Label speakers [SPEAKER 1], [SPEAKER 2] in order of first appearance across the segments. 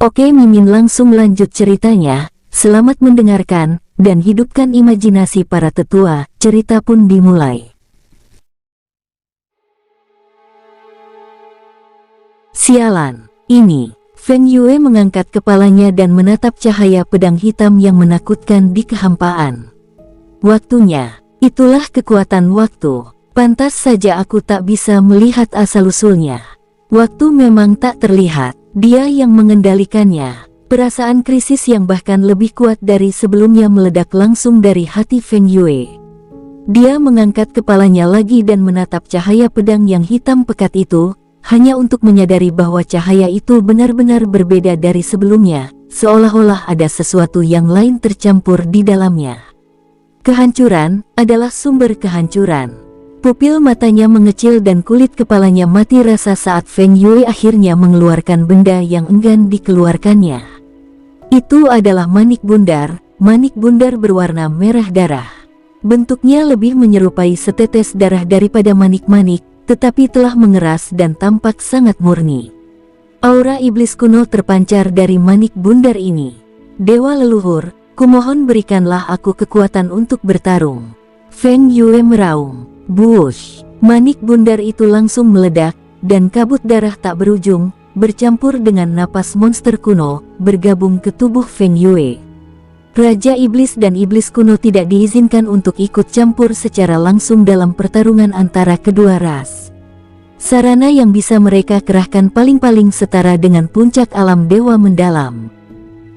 [SPEAKER 1] Oke, Mimin langsung lanjut ceritanya. Selamat mendengarkan, dan hidupkan imajinasi para tetua. Cerita pun dimulai. Sialan, ini. Feng Yue mengangkat kepalanya dan menatap cahaya pedang hitam yang menakutkan di kehampaan. Waktunya, itulah kekuatan waktu. Pantas saja aku tak bisa melihat asal-usulnya. Waktu memang tak terlihat, dia yang mengendalikannya. Perasaan krisis yang bahkan lebih kuat dari sebelumnya meledak langsung dari hati Feng Yue. Dia mengangkat kepalanya lagi dan menatap cahaya pedang yang hitam pekat itu, hanya untuk menyadari bahwa cahaya itu benar-benar berbeda dari sebelumnya, seolah-olah ada sesuatu yang lain tercampur di dalamnya. Kehancuran adalah sumber kehancuran. Pupil matanya mengecil dan kulit kepalanya mati rasa saat Feng Yue akhirnya mengeluarkan benda yang enggan dikeluarkannya. Itu adalah manik bundar berwarna merah darah. Bentuknya lebih menyerupai setetes darah daripada manik-manik, tetapi telah mengeras dan tampak sangat murni. Aura iblis kuno terpancar dari manik bundar ini. Dewa leluhur, kumohon berikanlah aku kekuatan untuk bertarung. Feng Yue meraung. Buush! Manik bundar itu langsung meledak, dan kabut darah tak berujung, bercampur dengan napas monster kuno, bergabung ke tubuh Feng Yue. Raja Iblis dan Iblis kuno tidak diizinkan untuk ikut campur secara langsung dalam pertarungan antara kedua ras. Sarana yang bisa mereka kerahkan paling-paling setara dengan puncak alam dewa mendalam.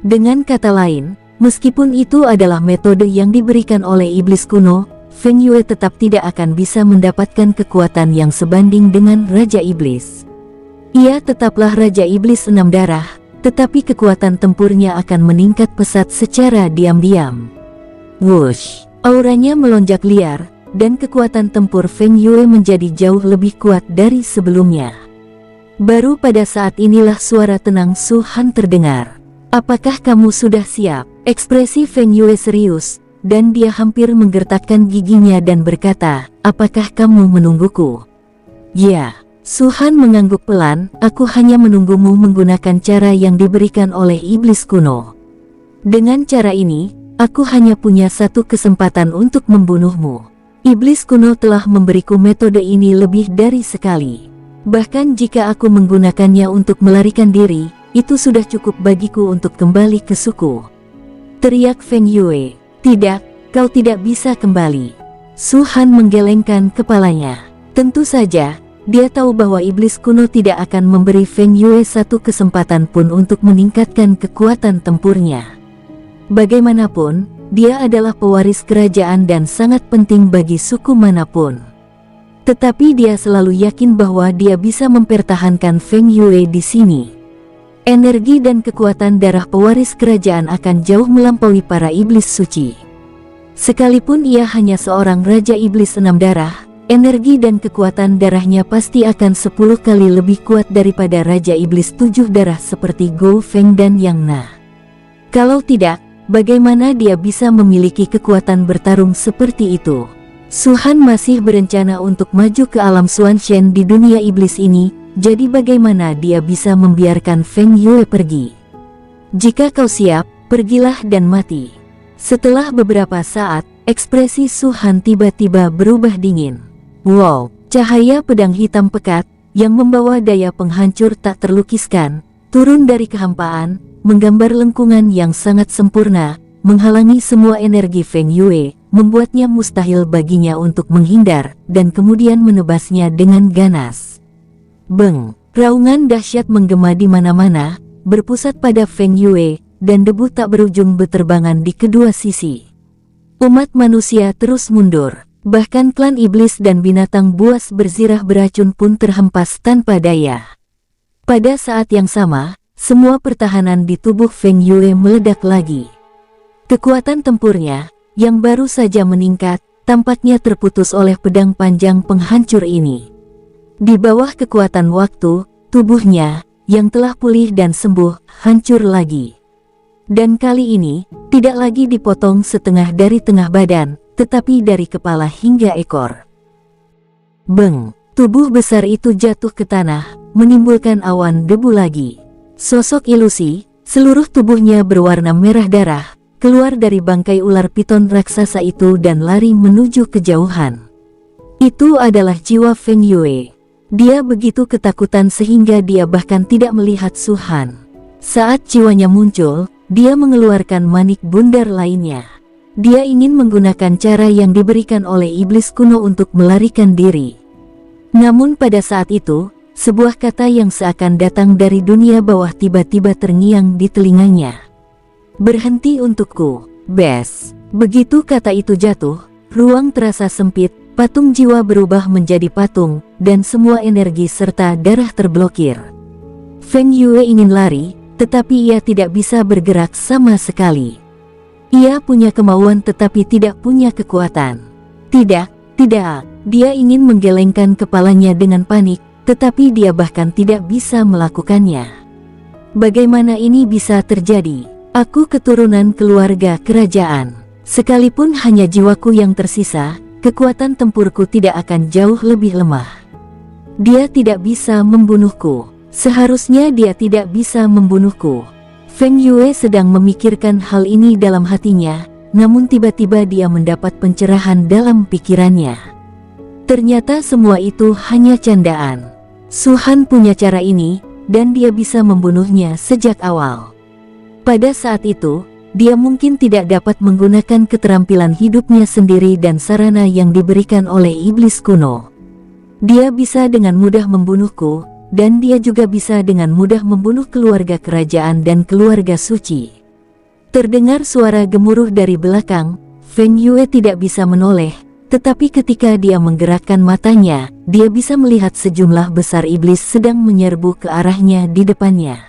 [SPEAKER 1] Dengan kata lain, meskipun itu adalah metode yang diberikan oleh Iblis kuno, Feng Yue tetap tidak akan bisa mendapatkan kekuatan yang sebanding dengan Raja Iblis. Ia tetaplah Raja Iblis enam darah, tetapi kekuatan tempurnya akan meningkat pesat secara diam-diam. Wush! Auranya melonjak liar, dan kekuatan tempur Feng Yue menjadi jauh lebih kuat dari sebelumnya. Baru pada saat inilah suara tenang Su Han terdengar. Apakah kamu sudah siap? Ekspresi Feng Yue serius, dan dia hampir menggertakkan giginya dan berkata, apakah kamu menungguku? Ya, Su Han mengangguk pelan, aku hanya menunggumu menggunakan cara yang diberikan oleh iblis kuno. Dengan cara ini, aku hanya punya satu kesempatan untuk membunuhmu. Iblis kuno telah memberiku metode ini lebih dari sekali. Bahkan jika aku menggunakannya untuk melarikan diri, itu sudah cukup bagiku untuk kembali ke suku. Teriak Feng Yue. Tidak, kau tidak bisa kembali. Su Han menggelengkan kepalanya. Tentu saja, dia tahu bahwa iblis kuno tidak akan memberi Feng Yue satu kesempatan pun untuk meningkatkan kekuatan tempurnya. Bagaimanapun, dia adalah pewaris kerajaan dan sangat penting bagi suku manapun. Tetapi dia selalu yakin bahwa dia bisa mempertahankan Feng Yue di sini. Energi dan kekuatan darah pewaris kerajaan akan jauh melampaui para iblis suci. Sekalipun ia hanya seorang Raja Iblis enam darah, energi dan kekuatan darahnya pasti akan 10 kali lebih kuat daripada Raja Iblis 7 darah seperti Gou Feng dan Yang Na. Kalau tidak, bagaimana dia bisa memiliki kekuatan bertarung seperti itu? Su Han masih berencana untuk maju ke alam Xuanshen di dunia iblis ini. Jadi bagaimana dia bisa membiarkan Feng Yue pergi? Jika kau siap, pergilah dan mati. Setelah beberapa saat, ekspresi Su Han tiba-tiba berubah dingin. Wow, cahaya pedang hitam pekat, yang membawa daya penghancur tak terlukiskan, turun dari kehampaan, menggambar lengkungan yang sangat sempurna, menghalangi semua energi Feng Yue, membuatnya mustahil baginya untuk menghindar, dan kemudian menebasnya dengan ganas. Beng! Raungan dahsyat menggema di mana-mana, berpusat pada Feng Yue, dan debu tak berujung beterbangan di kedua sisi. Umat manusia terus mundur, bahkan klan iblis dan binatang buas berzirah beracun pun terhempas tanpa daya. Pada saat yang sama, semua pertahanan di tubuh Feng Yue meledak lagi. Kekuatan tempurnya, yang baru saja meningkat, tampaknya terputus oleh pedang panjang penghancur ini. Di bawah kekuatan waktu, tubuhnya, yang telah pulih dan sembuh, hancur lagi. Dan kali ini, tidak lagi dipotong setengah dari tengah badan, tetapi dari kepala hingga ekor. Beng! Tubuh besar itu jatuh ke tanah, menimbulkan awan debu lagi. Sosok ilusi, Seluruh tubuhnya berwarna merah darah, keluar dari bangkai ular piton raksasa itu dan lari menuju kejauhan. Itu adalah jiwa Feng Yue. Dia begitu ketakutan sehingga dia bahkan tidak melihat Su Han. Saat jiwanya muncul, dia mengeluarkan manik bundar lainnya. Dia ingin menggunakan cara yang diberikan oleh iblis kuno untuk melarikan diri. Namun pada saat itu, sebuah kata yang seakan datang dari dunia bawah tiba-tiba terngiang di telinganya. "Berhenti untukku, Bes." Begitu kata itu jatuh, ruang terasa sempit, patung jiwa berubah menjadi patung, dan semua energi serta darah terblokir. Feng Yue ingin lari, tetapi ia tidak bisa bergerak sama sekali. Ia punya kemauan tetapi tidak punya kekuatan. Tidak, dia ingin menggelengkan kepalanya dengan panik, tetapi dia bahkan tidak bisa melakukannya. Bagaimana ini bisa terjadi? Aku keturunan keluarga kerajaan. Sekalipun hanya jiwaku yang tersisa, kekuatan tempurku tidak akan jauh lebih lemah. Dia tidak bisa membunuhku. Seharusnya dia tidak bisa membunuhku. Feng Yue sedang memikirkan hal ini dalam hatinya, namun tiba-tiba dia mendapat pencerahan dalam pikirannya. Ternyata semua itu hanya candaan. Su Han punya cara ini, dan dia bisa membunuhnya sejak awal. Pada saat itu, dia mungkin tidak dapat menggunakan keterampilan hidupnya sendiri dan sarana yang diberikan oleh iblis kuno. Dia bisa dengan mudah membunuhku, dan dia juga bisa dengan mudah membunuh keluarga kerajaan dan keluarga suci. Terdengar suara gemuruh dari belakang. Feng Yue tidak bisa menoleh, tetapi ketika dia menggerakkan matanya, dia bisa melihat sejumlah besar iblis sedang menyerbu ke arahnya di depannya.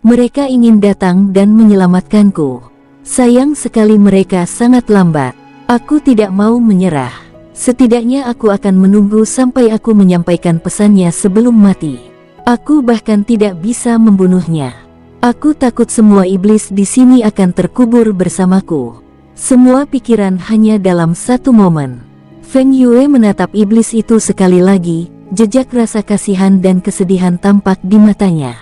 [SPEAKER 1] Mereka ingin datang dan menyelamatkanku. Sayang sekali mereka sangat lambat. Aku tidak mau menyerah. Setidaknya aku akan menunggu sampai aku menyampaikan pesannya sebelum mati. Aku bahkan tidak bisa membunuhnya. Aku takut semua iblis di sini akan terkubur bersamaku. Semua pikiran hanya dalam satu momen. Feng Yue menatap iblis itu sekali lagi, jejak rasa kasihan dan kesedihan tampak di matanya.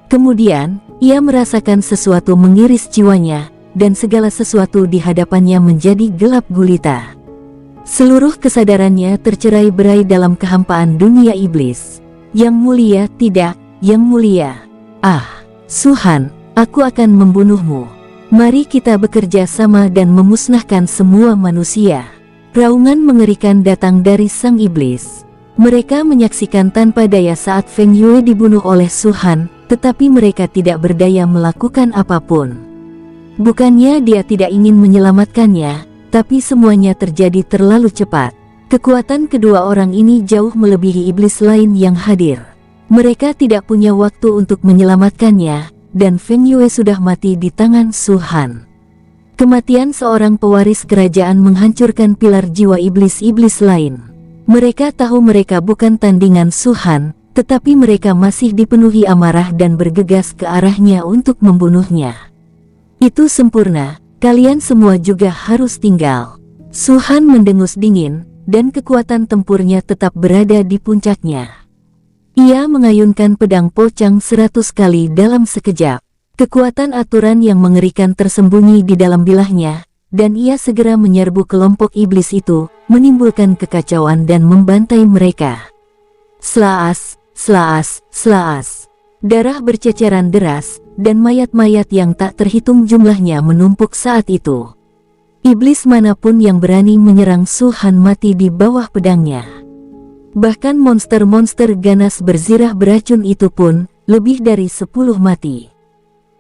[SPEAKER 1] Kemudian, ia merasakan sesuatu mengiris jiwanya, dan segala sesuatu di hadapannya menjadi gelap gulita. Seluruh kesadarannya tercerai-berai dalam kehampaan dunia iblis. Yang mulia, tidak, yang mulia. Ah, Su Han, aku akan membunuhmu. Mari kita bekerja sama dan memusnahkan semua manusia. Raungan mengerikan datang dari sang iblis. Mereka menyaksikan tanpa daya saat Feng Yue dibunuh oleh Su Han, tetapi mereka tidak berdaya melakukan apapun. Bukannya dia tidak ingin menyelamatkannya, tapi semuanya terjadi terlalu cepat. Kekuatan kedua orang ini jauh melebihi iblis lain yang hadir. Mereka tidak punya waktu untuk menyelamatkannya, dan Feng Yue sudah mati di tangan Su Han. Kematian seorang pewaris kerajaan menghancurkan pilar jiwa iblis-iblis lain. Mereka tahu mereka bukan tandingan Su Han, tetapi mereka masih dipenuhi amarah dan bergegas ke arahnya untuk membunuhnya. Itu sempurna. Kalian semua juga harus tinggal. Su Han mendengus dingin, dan kekuatan tempurnya tetap berada di puncaknya. Ia mengayunkan pedang pocang 100 kali dalam sekejap. Kekuatan aturan yang mengerikan tersembunyi di dalam bilahnya, dan ia segera menyerbu kelompok iblis itu, menimbulkan kekacauan dan membantai mereka. Slaas, slaas, slaas. Darah berceceran deras, dan mayat-mayat yang tak terhitung jumlahnya menumpuk saat itu. Iblis manapun yang berani menyerang Su Han mati di bawah pedangnya. Bahkan monster-monster ganas berzirah beracun itu pun, lebih dari 10 mati.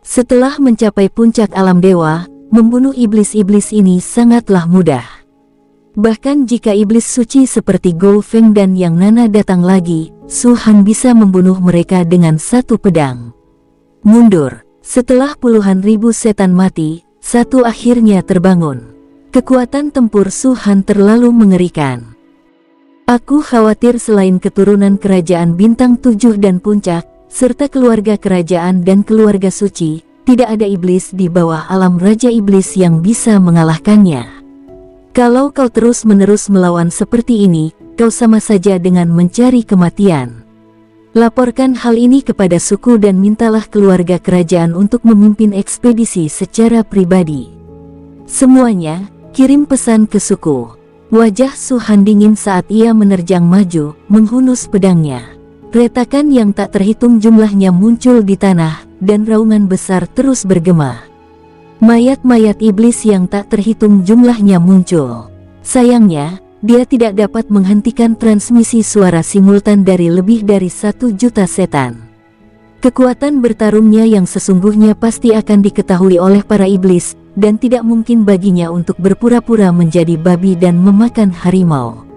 [SPEAKER 1] Setelah mencapai puncak alam dewa, membunuh iblis-iblis ini sangatlah mudah. Bahkan jika iblis suci seperti Gou Feng dan Yang Nana datang lagi, Su Han bisa membunuh mereka dengan satu pedang. Mundur. Setelah puluhan ribu setan mati, satu akhirnya terbangun. Kekuatan tempur Su Han terlalu mengerikan. Aku khawatir selain keturunan kerajaan bintang 7 dan puncak, serta keluarga kerajaan dan keluarga suci, tidak ada iblis di bawah alam Raja Iblis yang bisa mengalahkannya. Kalau kau terus-menerus melawan seperti ini, kau sama saja dengan mencari kematian. Laporkan hal ini kepada suku dan mintalah keluarga kerajaan untuk memimpin ekspedisi secara pribadi. Semuanya, kirim pesan ke suku. Wajah Su Han dingin saat ia menerjang maju, menghunus pedangnya. Retakan yang tak terhitung jumlahnya muncul di tanah, dan raungan besar terus bergema. Mayat-mayat iblis yang tak terhitung jumlahnya muncul. Sayangnya, dia tidak dapat menghentikan transmisi suara simultan dari lebih dari 1 juta setan. Kekuatan bertarungnya yang sesungguhnya pasti akan diketahui oleh para iblis, dan tidak mungkin baginya untuk berpura-pura menjadi babi dan memakan harimau.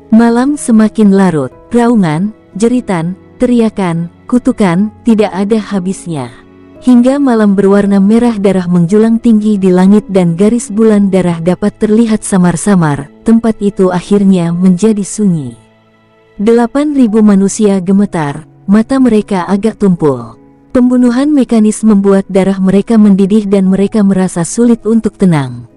[SPEAKER 1] Malam semakin larut, raungan, jeritan, teriakan, kutukan, tidak ada habisnya. Hingga malam berwarna merah darah menjulang tinggi di langit dan garis bulan darah dapat terlihat samar-samar, tempat itu akhirnya menjadi sunyi. 8.000 manusia gemetar, mata mereka agak tumpul. Pembunuhan mekanis membuat darah mereka mendidih dan mereka merasa sulit untuk tenang.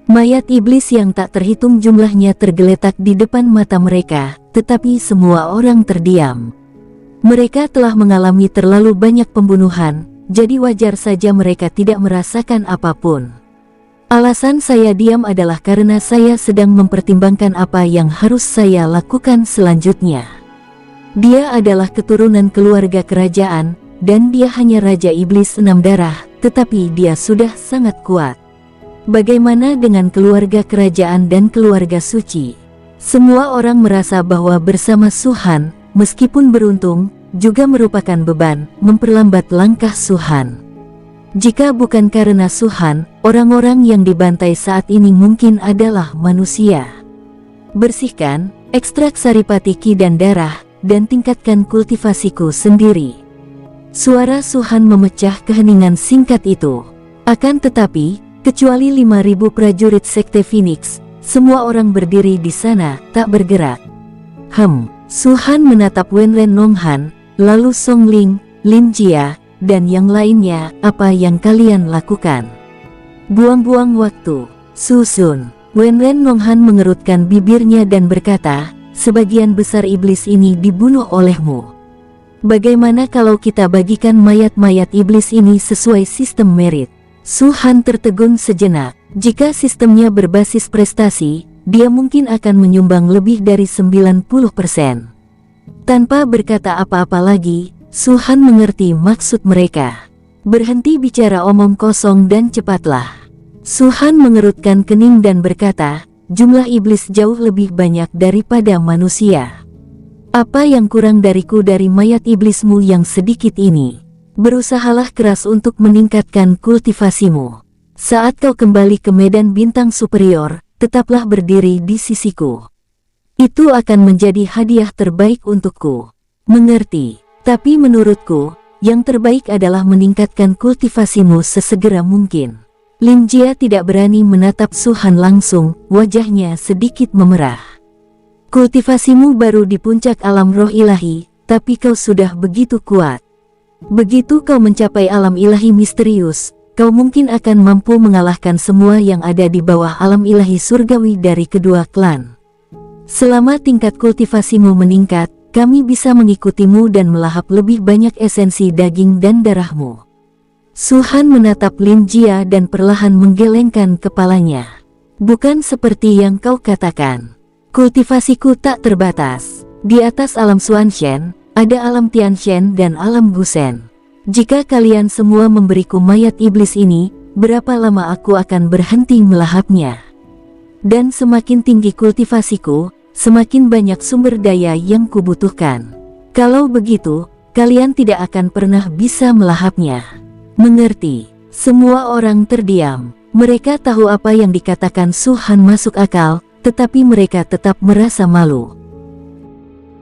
[SPEAKER 1] Mayat iblis yang tak terhitung jumlahnya tergeletak di depan mata mereka, tetapi semua orang terdiam. Mereka telah mengalami terlalu banyak pembunuhan, jadi wajar saja mereka tidak merasakan apapun. Alasan saya diam adalah karena saya sedang mempertimbangkan apa yang harus saya lakukan selanjutnya. Dia adalah keturunan keluarga kerajaan, dan dia hanya Raja Iblis 6 darah, tetapi dia sudah sangat kuat. Bagaimana dengan keluarga kerajaan dan keluarga suci? Semua orang merasa bahwa bersama Su Han, meskipun beruntung, juga merupakan beban, memperlambat langkah Su Han. Jika bukan karena Su Han, orang-orang yang dibantai saat ini mungkin adalah manusia. Bersihkan, ekstrak saripati ki dan darah, dan tingkatkan kultivasiku sendiri. Suara Su Han memecah keheningan singkat itu. Akan tetapi, kecuali 5.000 prajurit Sekte Phoenix, semua orang berdiri di sana, tak bergerak. Su Han menatap Wenren Nonghan, lalu Song Ling, Lin Jia, dan yang lainnya. Apa yang kalian lakukan? Buang-buang waktu. Susun. Wenren Nonghan mengerutkan bibirnya dan berkata, sebagian besar iblis ini dibunuh olehmu. Bagaimana kalau kita bagikan mayat-mayat iblis ini sesuai sistem merit? Su Han tertegun sejenak. Jika sistemnya berbasis prestasi, dia mungkin akan menyumbang lebih dari 90%. Tanpa berkata apa-apa lagi, Su Han mengerti maksud mereka. Berhenti bicara omong kosong dan cepatlah. Su Han mengerutkan kening dan berkata, jumlah iblis jauh lebih banyak daripada manusia. Apa yang kurang dariku dari mayat iblismu yang sedikit ini? Berusahalah keras untuk meningkatkan kultivasimu. Saat kau kembali ke medan bintang superior, tetaplah berdiri di sisiku. Itu akan menjadi hadiah terbaik untukku. Mengerti? Tapi menurutku, yang terbaik adalah meningkatkan kultivasimu sesegera mungkin. Lin Jia tidak berani menatap Su Han langsung, wajahnya sedikit memerah. Kultivasimu baru di puncak alam roh ilahi, tapi kau sudah begitu kuat. Begitu kau mencapai alam ilahi misterius, kau mungkin akan mampu mengalahkan semua yang ada di bawah alam ilahi surgawi dari kedua klan. Selama tingkat kultivasimu meningkat, kami bisa mengikutimu dan melahap lebih banyak esensi daging dan darahmu. Su Han menatap Lin Jia dan perlahan menggelengkan kepalanya. Bukan seperti yang kau katakan. Kultivasiku tak terbatas. Di atas alam Xuanshen, ada alam Tianshen dan alam Gusen. Jika kalian semua memberiku mayat iblis ini, berapa lama aku akan berhenti melahapnya? Dan semakin tinggi kultivasiku, semakin banyak sumber daya yang kubutuhkan. Kalau begitu, kalian tidak akan pernah bisa melahapnya. Mengerti? Semua orang terdiam. Mereka tahu apa yang dikatakan Su Han masuk akal, tetapi mereka tetap merasa malu.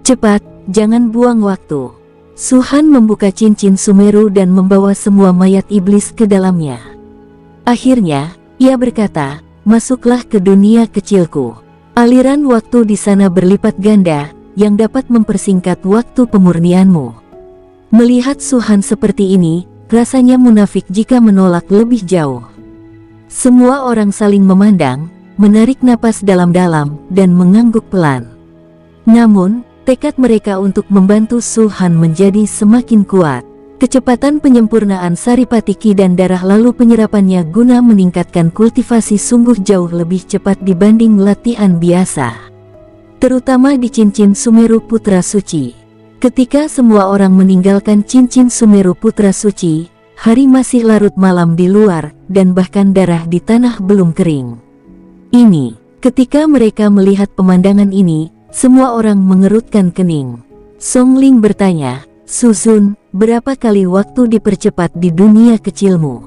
[SPEAKER 1] Cepat, jangan buang waktu. Su Han membuka cincin Sumeru dan membawa semua mayat iblis ke dalamnya. Akhirnya, ia berkata, masuklah ke dunia kecilku. Aliran waktu di sana berlipat ganda, yang dapat mempersingkat waktu pemurnianmu. Melihat Su Han seperti ini, rasanya munafik jika menolak lebih jauh. Semua orang saling memandang, menarik napas dalam-dalam, dan mengangguk pelan. Namun, tekad mereka untuk membantu Su Han menjadi semakin kuat. Kecepatan penyempurnaan Saripati Ki dan darah lalu penyerapannya guna meningkatkan kultivasi sungguh jauh lebih cepat dibanding latihan biasa. Terutama di cincin Sumeru Putra Suci. Ketika semua orang meninggalkan cincin Sumeru Putra Suci, hari masih larut malam di luar, dan bahkan darah di tanah belum kering. Ketika mereka melihat pemandangan ini, semua orang mengerutkan kening. Song Ling bertanya, "Suzun, berapa kali waktu dipercepat di dunia kecilmu?"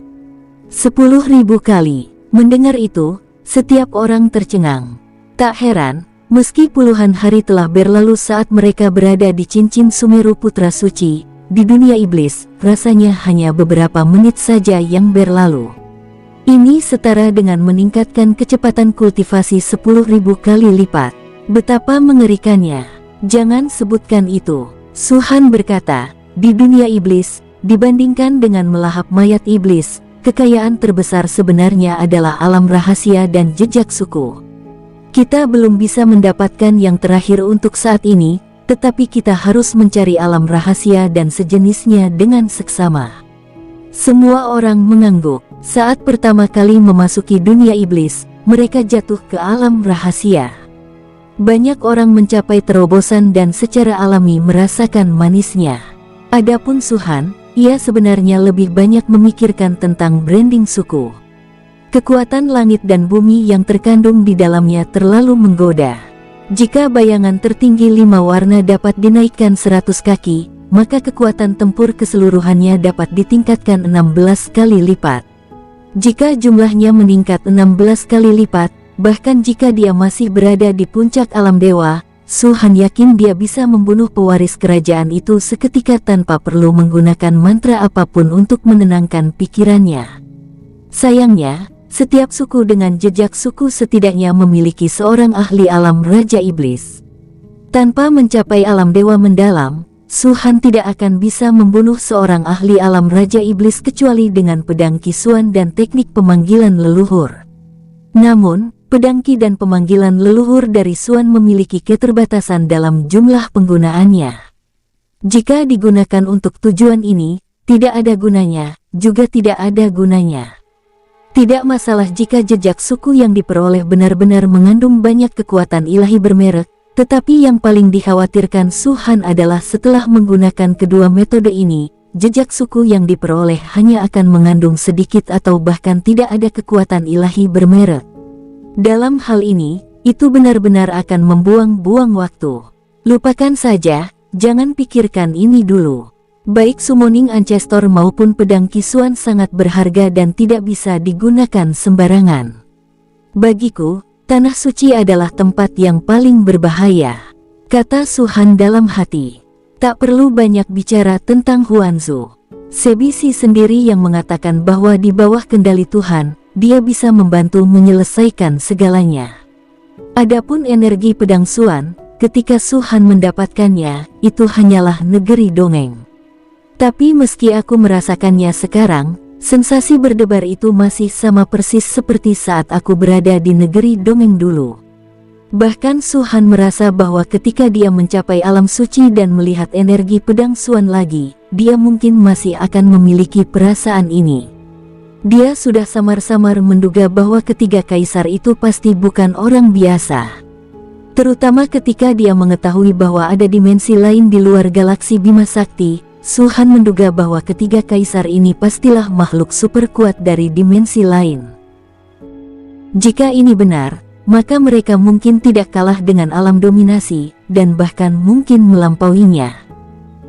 [SPEAKER 1] 10.000 kali. Mendengar itu, setiap orang tercengang. Tak heran, meski puluhan hari telah berlalu saat mereka berada di cincin Sumeru Putra Suci, di dunia iblis, rasanya hanya beberapa menit saja yang berlalu. Ini setara dengan meningkatkan kecepatan kultivasi 10.000 kali lipat. Betapa mengerikannya. Jangan sebutkan itu. Su Han berkata, di dunia iblis, dibandingkan dengan melahap mayat iblis, kekayaan terbesar sebenarnya adalah alam rahasia dan jejak suku. Kita belum bisa mendapatkan yang terakhir untuk saat ini, tetapi kita harus mencari alam rahasia dan sejenisnya dengan seksama. Semua orang mengangguk. Saat pertama kali memasuki dunia iblis, mereka jatuh ke alam rahasia. Banyak orang mencapai terobosan dan secara alami merasakan manisnya. Adapun Su Han, ia sebenarnya lebih banyak memikirkan tentang branding suku. Kekuatan langit dan bumi yang terkandung di dalamnya terlalu menggoda. Jika bayangan tertinggi 5 warna dapat dinaikkan 100 kaki, maka kekuatan tempur keseluruhannya dapat ditingkatkan 16 kali lipat. Jika jumlahnya meningkat 16 kali lipat, bahkan jika dia masih berada di puncak alam dewa, Su Han yakin dia bisa membunuh pewaris kerajaan itu seketika tanpa perlu menggunakan mantra apapun untuk menenangkan pikirannya. Sayangnya, setiap suku dengan jejak suku setidaknya memiliki seorang ahli alam Raja Iblis. Tanpa mencapai alam dewa mendalam, Su Han tidak akan bisa membunuh seorang ahli alam Raja Iblis kecuali dengan pedang kisuan dan teknik pemanggilan leluhur. Namun, pedang ki dan pemanggilan leluhur dari Suan memiliki keterbatasan dalam jumlah penggunaannya. Jika digunakan untuk tujuan ini, tidak ada gunanya, juga tidak ada gunanya. Tidak masalah jika jejak suku yang diperoleh benar-benar mengandung banyak kekuatan ilahi bermerek, tetapi yang paling dikhawatirkan Su Han adalah setelah menggunakan kedua metode ini, jejak suku yang diperoleh hanya akan mengandung sedikit atau bahkan tidak ada kekuatan ilahi bermerek. Dalam hal ini, itu benar-benar akan membuang-buang waktu. Lupakan saja, jangan pikirkan ini dulu. Baik summoning ancestor maupun pedang kisuan sangat berharga dan tidak bisa digunakan sembarangan. Bagiku, tanah suci adalah tempat yang paling berbahaya, kata Su Han dalam hati. Tak perlu banyak bicara tentang Huanzu. Sebisi sendiri yang mengatakan bahwa di bawah kendali Tuhan, dia bisa membantu menyelesaikan segalanya. Adapun energi pedang Suan, ketika Su Han mendapatkannya, itu hanyalah negeri dongeng. Tapi meski aku merasakannya sekarang, sensasi berdebar itu masih sama persis seperti saat aku berada di negeri dongeng dulu. Bahkan Su Han merasa bahwa ketika dia mencapai alam suci dan melihat energi pedang Suan lagi, dia mungkin masih akan memiliki perasaan ini. Dia sudah samar-samar menduga bahwa ketiga kaisar itu pasti bukan orang biasa. Terutama ketika dia mengetahui bahwa ada dimensi lain di luar galaksi Bima Sakti, Su Han menduga bahwa ketiga kaisar ini pastilah makhluk super kuat dari dimensi lain. Jika ini benar, maka mereka mungkin tidak kalah dengan alam dominasi, dan bahkan mungkin melampauinya.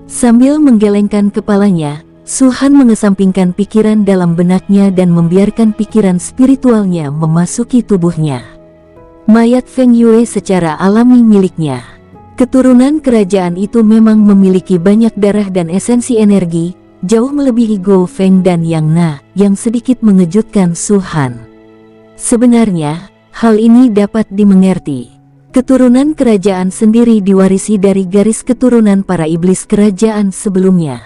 [SPEAKER 1] Sambil menggelengkan kepalanya, Su Han mengesampingkan pikiran dalam benaknya dan membiarkan pikiran spiritualnya memasuki tubuhnya. Mayat Feng Yue secara alami miliknya. Keturunan kerajaan itu memang memiliki banyak darah dan esensi energi, jauh melebihi Gou Feng dan Yang Na, yang sedikit mengejutkan Su Han. Sebenarnya, hal ini dapat dimengerti. Keturunan kerajaan sendiri diwarisi dari garis keturunan para iblis kerajaan sebelumnya.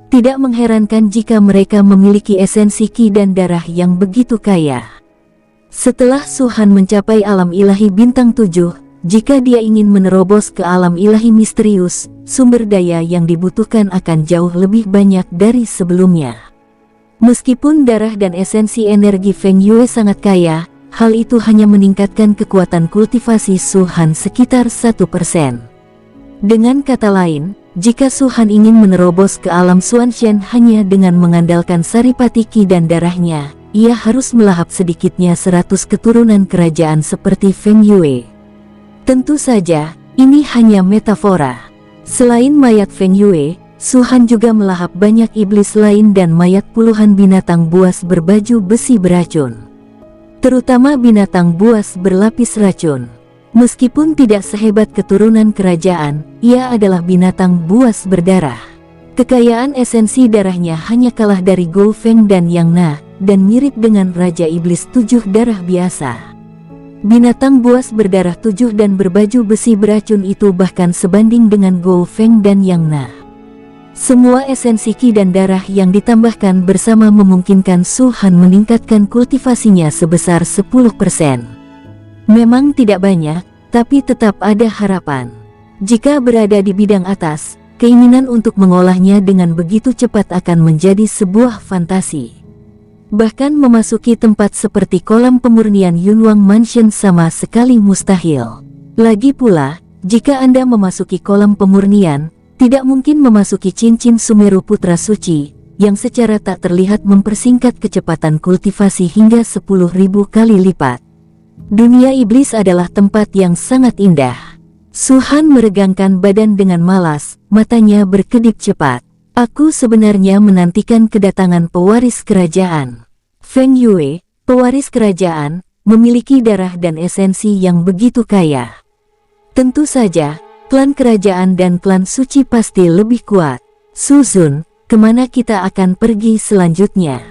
[SPEAKER 1] Tidak mengherankan jika mereka memiliki esensi ki dan darah yang begitu kaya. Setelah Su Han mencapai alam ilahi bintang 7, jika dia ingin menerobos ke alam ilahi misterius, sumber daya yang dibutuhkan akan jauh lebih banyak dari sebelumnya. Meskipun darah dan esensi energi Feng Yue sangat kaya, hal itu hanya meningkatkan kekuatan kultivasi Su Han sekitar 1%. Dengan kata lain, jika Su Han ingin menerobos ke alam Xuanshen hanya dengan mengandalkan saripati Qi dan darahnya, ia harus melahap sedikitnya 100 keturunan kerajaan seperti Feng Yue. Tentu saja, ini hanya metafora. Selain mayat Feng Yue, Su Han juga melahap banyak iblis lain dan mayat puluhan binatang buas berbaju besi beracun. Terutama binatang buas berlapis racun. Meskipun tidak sehebat keturunan kerajaan, ia adalah binatang buas berdarah. Kekayaan esensi darahnya hanya kalah dari Gou Feng dan Yang Na, dan mirip dengan Raja Iblis 7 darah biasa. Binatang buas berdarah 7 dan berbaju besi beracun itu bahkan sebanding dengan Gou Feng dan Yang Na. Semua esensi Qi dan darah yang ditambahkan bersama memungkinkan Su Han meningkatkan kultivasinya sebesar 10%. Memang tidak banyak, tapi tetap ada harapan. Jika berada di bidang atas, keinginan untuk mengolahnya dengan begitu cepat akan menjadi sebuah fantasi. Bahkan memasuki tempat seperti kolam pemurnian Yunwang Mansion sama sekali mustahil. Lagi pula, jika Anda memasuki kolam pemurnian, tidak mungkin memasuki cincin Sumeru Putra Suci, yang secara tak terlihat mempersingkat kecepatan kultivasi hingga 10.000 kali lipat. Dunia iblis adalah tempat yang sangat indah. Su Han meregangkan badan dengan malas, matanya berkedip cepat. Aku sebenarnya menantikan kedatangan pewaris kerajaan. Feng Yue, pewaris kerajaan, memiliki darah dan esensi yang begitu kaya. Tentu saja, klan kerajaan dan klan suci pasti lebih kuat. Su Zun, kemana kita akan pergi selanjutnya?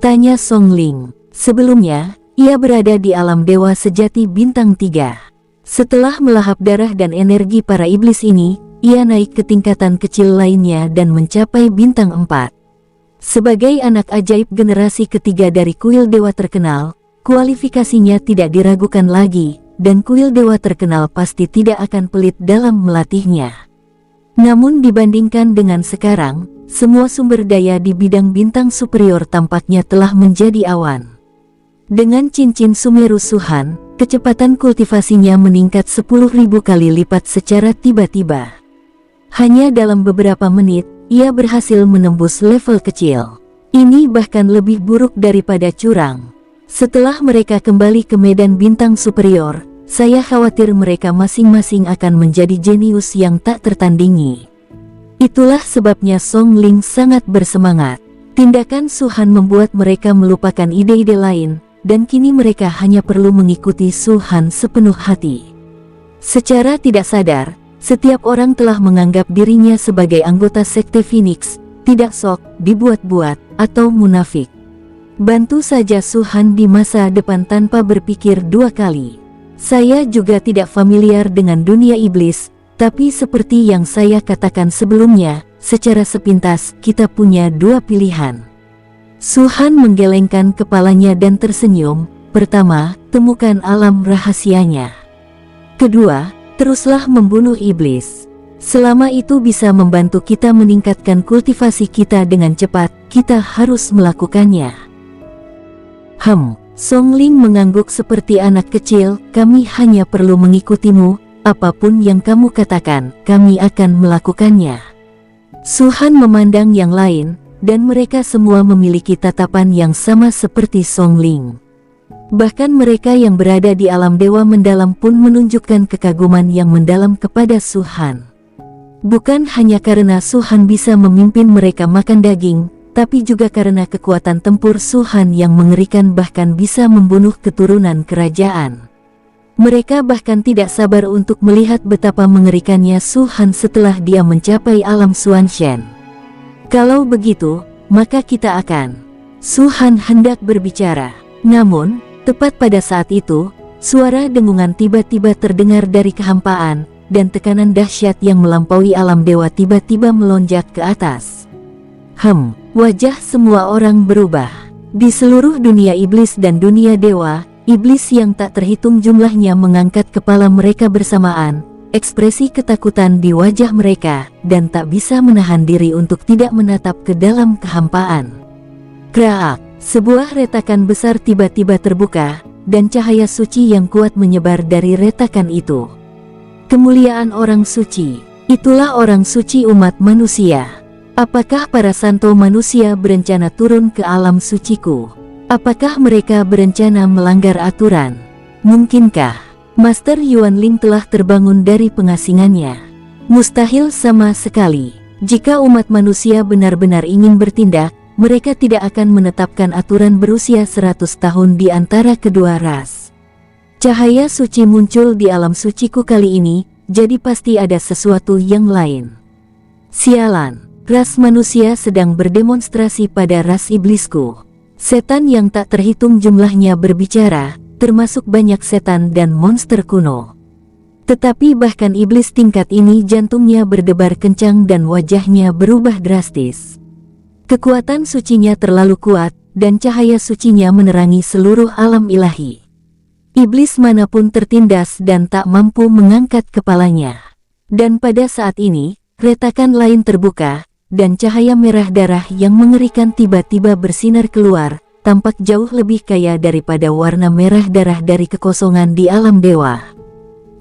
[SPEAKER 1] Tanya Song Ling. Sebelumnya, ia berada di alam dewa sejati bintang 3. Setelah melahap darah dan energi para iblis ini, ia naik ke tingkatan kecil lainnya dan mencapai bintang 4. Sebagai anak ajaib generasi ketiga dari kuil dewa terkenal, kualifikasinya tidak diragukan lagi, dan kuil dewa terkenal pasti tidak akan pelit dalam melatihnya. Namun dibandingkan dengan sekarang, semua sumber daya di bidang bintang superior tampaknya telah menjadi awan. Dengan cincin Sumeru Su Han, kecepatan kultivasinya meningkat 10.000 kali lipat secara tiba-tiba. Hanya dalam beberapa menit, ia berhasil menembus level kecil. Ini bahkan lebih buruk daripada curang. Setelah mereka kembali ke medan bintang superior, saya khawatir mereka masing-masing akan menjadi jenius yang tak tertandingi. Itulah sebabnya Song Ling sangat bersemangat. Tindakan Su Han membuat mereka melupakan ide-ide lain, dan kini mereka hanya perlu mengikuti Su Han sepenuh hati. Secara tidak sadar, setiap orang telah menganggap dirinya sebagai anggota sekte Phoenix, tidak sok, dibuat-buat, atau munafik. Bantu saja Su Han di masa depan tanpa berpikir dua kali. Saya juga tidak familiar dengan dunia iblis, tapi seperti yang saya katakan sebelumnya, secara sepintas kita punya dua pilihan. Su Han menggelengkan kepalanya dan tersenyum. Pertama, temukan alam rahasianya. Kedua, teruslah membunuh iblis. Selama itu bisa membantu kita meningkatkan kultivasi kita dengan cepat, kita harus melakukannya. Song Ling mengangguk seperti anak kecil, kami hanya perlu mengikutimu, apapun yang kamu katakan, kami akan melakukannya. Su Han memandang yang lain, dan mereka semua memiliki tatapan yang sama seperti Song Ling. Bahkan mereka yang berada di alam dewa mendalam pun menunjukkan kekaguman yang mendalam kepada Su Han. Bukan hanya karena Su Han bisa memimpin mereka makan daging, tapi juga karena kekuatan tempur Su Han yang mengerikan bahkan bisa membunuh keturunan kerajaan. Mereka bahkan tidak sabar untuk melihat betapa mengerikannya Su Han setelah dia mencapai alam Xuanshen. Kalau begitu, maka kita akan... Su Han hendak berbicara. Namun, tepat pada saat itu, suara dengungan tiba-tiba terdengar dari kehampaan, dan tekanan dahsyat yang melampaui alam dewa tiba-tiba melonjak ke atas. Wajah semua orang berubah. Di seluruh dunia iblis dan dunia dewa, iblis yang tak terhitung jumlahnya mengangkat kepala mereka bersamaan, ekspresi ketakutan di wajah mereka, dan tak bisa menahan diri untuk tidak menatap ke dalam kehampaan. Kraak, sebuah retakan besar tiba-tiba terbuka, dan cahaya suci yang kuat menyebar dari retakan itu. Kemuliaan orang suci, itulah orang suci umat manusia. Apakah para santo manusia berencana turun ke alam suciku? Apakah mereka berencana melanggar aturan? Mungkinkah Master Yuanling telah terbangun dari pengasingannya? Mustahil sama sekali. Jika umat manusia benar-benar ingin bertindak, mereka tidak akan menetapkan aturan berusia 100 tahun di antara kedua ras. Cahaya suci muncul di alam suciku kali ini, jadi pasti ada sesuatu yang lain. Sialan, ras manusia sedang berdemonstrasi pada ras iblisku. Setan yang tak terhitung jumlahnya berbicara, termasuk banyak setan dan monster kuno. Tetapi bahkan iblis tingkat ini jantungnya berdebar kencang dan wajahnya berubah drastis. Kekuatan sucinya terlalu kuat, dan cahaya sucinya menerangi seluruh alam ilahi. Iblis manapun tertindas dan tak mampu mengangkat kepalanya. Dan pada saat ini, retakan lain terbuka, dan cahaya merah darah yang mengerikan tiba-tiba bersinar keluar, tampak jauh lebih kaya daripada warna merah darah dari kekosongan di alam dewa.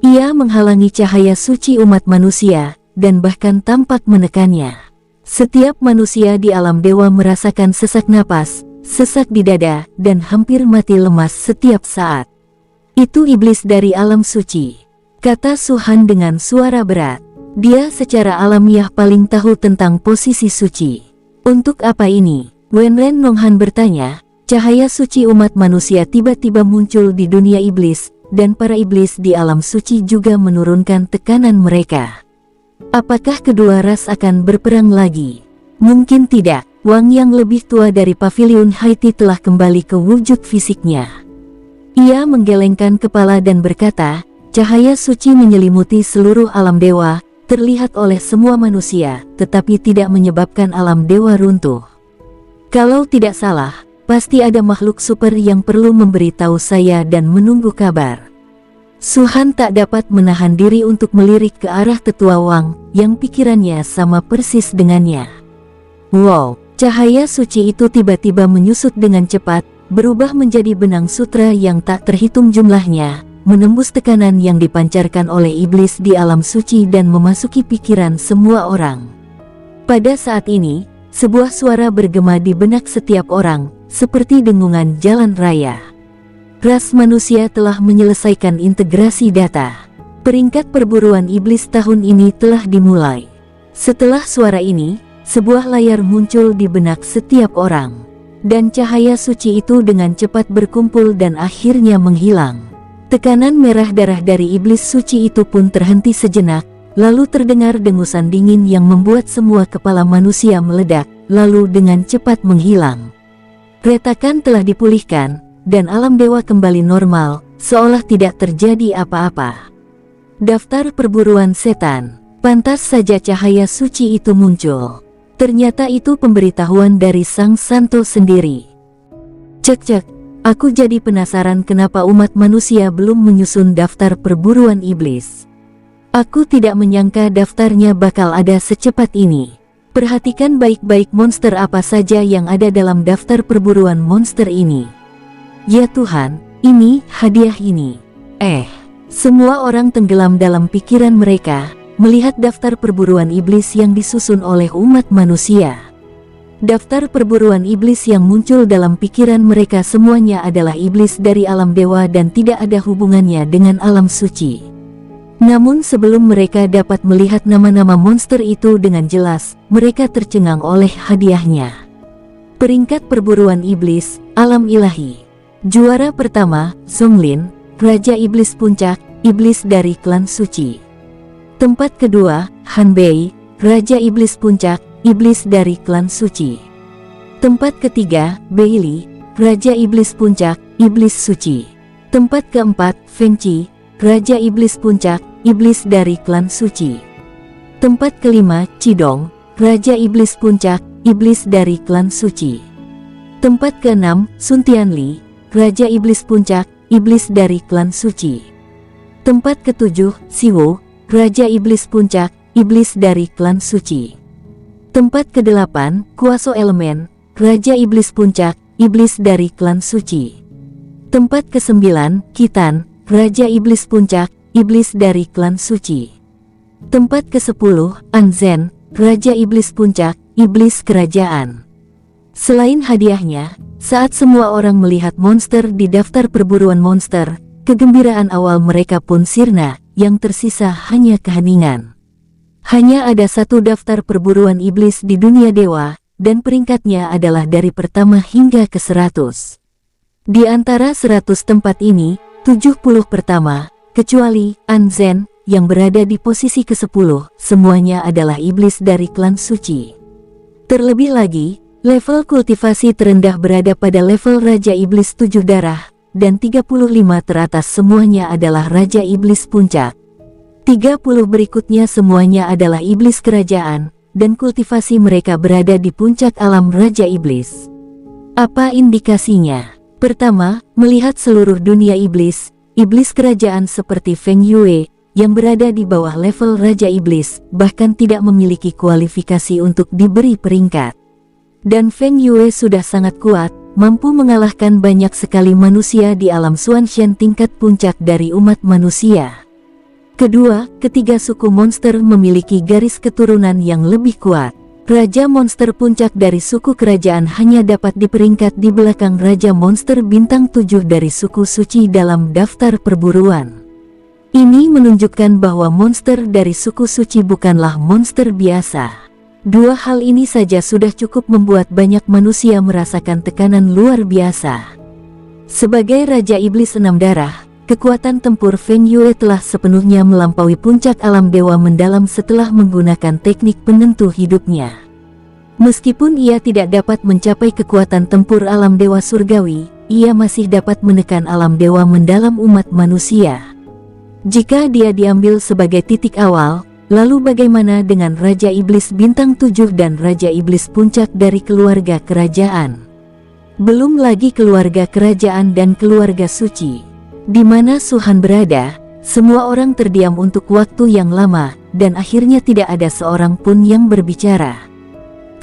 [SPEAKER 1] Ia menghalangi cahaya suci umat manusia, dan bahkan tampak menekannya. Setiap manusia di alam dewa merasakan sesak napas, sesak di dada, dan hampir mati lemas setiap saat. Itu iblis dari alam suci, kata Suhan dengan suara berat. Dia secara alamiah paling tahu tentang posisi suci. Untuk apa ini? Wenren Nonghan bertanya. Cahaya suci umat manusia tiba-tiba muncul di dunia iblis, dan para iblis di alam suci juga menurunkan tekanan mereka. Apakah kedua ras akan berperang lagi? Mungkin tidak. Wang yang lebih tua dari pavilion Haiti telah kembali ke wujud fisiknya. Ia menggelengkan kepala dan berkata, cahaya suci menyelimuti seluruh alam dewa, terlihat oleh semua manusia, tetapi tidak menyebabkan alam dewa runtuh. Kalau tidak salah, pasti ada makhluk super yang perlu memberitahu saya dan menunggu kabar. Suhan tak dapat menahan diri untuk melirik ke arah tetua Wang, yang pikirannya sama persis dengannya. Wow, cahaya suci itu tiba-tiba menyusut dengan cepat, berubah menjadi benang sutra yang tak terhitung jumlahnya, menembus tekanan yang dipancarkan oleh iblis di alam suci dan memasuki pikiran semua orang. Pada saat ini, sebuah suara bergema di benak setiap orang, seperti dengungan jalan raya. Ras manusia telah menyelesaikan integrasi data. Peringkat perburuan iblis tahun ini telah dimulai. Setelah suara ini, sebuah layar muncul di benak setiap orang. Dan cahaya suci itu dengan cepat berkumpul dan akhirnya menghilang. Tekanan merah darah dari iblis suci itu pun terhenti sejenak, lalu terdengar dengusan dingin yang membuat semua kepala manusia meledak, lalu dengan cepat menghilang. Retakan telah dipulihkan, dan alam dewa kembali normal, seolah tidak terjadi apa-apa. Daftar perburuan setan, pantas saja cahaya suci itu muncul. Ternyata itu pemberitahuan dari sang santo sendiri. Cek-cek. Aku jadi penasaran kenapa umat manusia belum menyusun daftar perburuan iblis. Aku tidak menyangka daftarnya bakal ada secepat ini. Perhatikan baik-baik monster apa saja yang ada dalam daftar perburuan monster ini. Ya Tuhan, ini hadiah ini. Semua orang tenggelam dalam pikiran mereka, melihat daftar perburuan iblis yang disusun oleh umat manusia. Daftar perburuan iblis yang muncul dalam pikiran mereka semuanya adalah iblis dari alam dewa dan tidak ada hubungannya dengan alam suci. Namun sebelum mereka dapat melihat nama-nama monster itu dengan jelas, mereka tercengang oleh hadiahnya. Peringkat perburuan iblis, alam ilahi. Juara pertama, Zonglin, Raja Iblis Puncak, iblis dari klan suci. Tempat kedua, Hanbei, Raja Iblis Puncak, iblis dari klan suci. Tempat ketiga, Beili, Raja Iblis Puncak, iblis suci. Tempat keempat, Fengqi, Raja Iblis Puncak, iblis dari klan suci. Tempat kelima, Cidong, Raja Iblis Puncak, iblis dari klan suci. Tempat keenam, Sun Tianli, Raja Iblis Puncak, iblis dari klan suci. Tempat ketujuh, Siwo, Raja Iblis Puncak, iblis dari klan suci. Tempat kedelapan, Kuaso Elemen, Raja Iblis Puncak, iblis dari klan suci. Tempat kesembilan, Kitan, Raja Iblis Puncak, iblis dari klan suci. Tempat ke-10, Anzen, Raja Iblis Puncak, iblis kerajaan. Selain hadiahnya, saat semua orang melihat monster di daftar perburuan monster, kegembiraan awal mereka pun sirna, yang tersisa hanya keheningan. Hanya ada satu daftar perburuan iblis di dunia dewa, dan peringkatnya adalah dari pertama hingga ke-100. Di antara 100 tempat ini, 70 pertama, kecuali Anzen, yang berada di posisi ke-10, semuanya adalah iblis dari klan suci. Terlebih lagi, level kultivasi terendah berada pada level Raja Iblis 7 darah, dan 35 teratas semuanya adalah Raja Iblis Puncak. 30 berikutnya semuanya adalah iblis kerajaan, dan kultivasi mereka berada di puncak alam Raja Iblis. Apa indikasinya? Pertama, melihat seluruh dunia iblis, iblis kerajaan seperti Feng Yue, yang berada di bawah level Raja Iblis, bahkan tidak memiliki kualifikasi untuk diberi peringkat. Dan Feng Yue sudah sangat kuat, mampu mengalahkan banyak sekali manusia di alam Xuanxian tingkat puncak dari umat manusia. Kedua, ketiga suku monster memiliki garis keturunan yang lebih kuat. Raja monster puncak dari suku kerajaan hanya dapat diperingkat di belakang Raja monster bintang 7 dari suku suci dalam daftar perburuan. Ini menunjukkan bahwa monster dari suku suci bukanlah monster biasa. Dua hal ini saja sudah cukup membuat banyak manusia merasakan tekanan luar biasa. Sebagai Raja Iblis 6 darah, kekuatan tempur Feng Yue telah sepenuhnya melampaui puncak alam dewa mendalam setelah menggunakan teknik penentu hidupnya. Meskipun ia tidak dapat mencapai kekuatan tempur alam dewa surgawi, ia masih dapat menekan alam dewa mendalam umat manusia. Jika dia diambil sebagai titik awal, lalu bagaimana dengan Raja Iblis bintang 7 dan Raja Iblis Puncak dari keluarga kerajaan? Belum lagi keluarga kerajaan dan keluarga suci. Di mana Suhan berada, semua orang terdiam untuk waktu yang lama, dan akhirnya tidak ada seorang pun yang berbicara.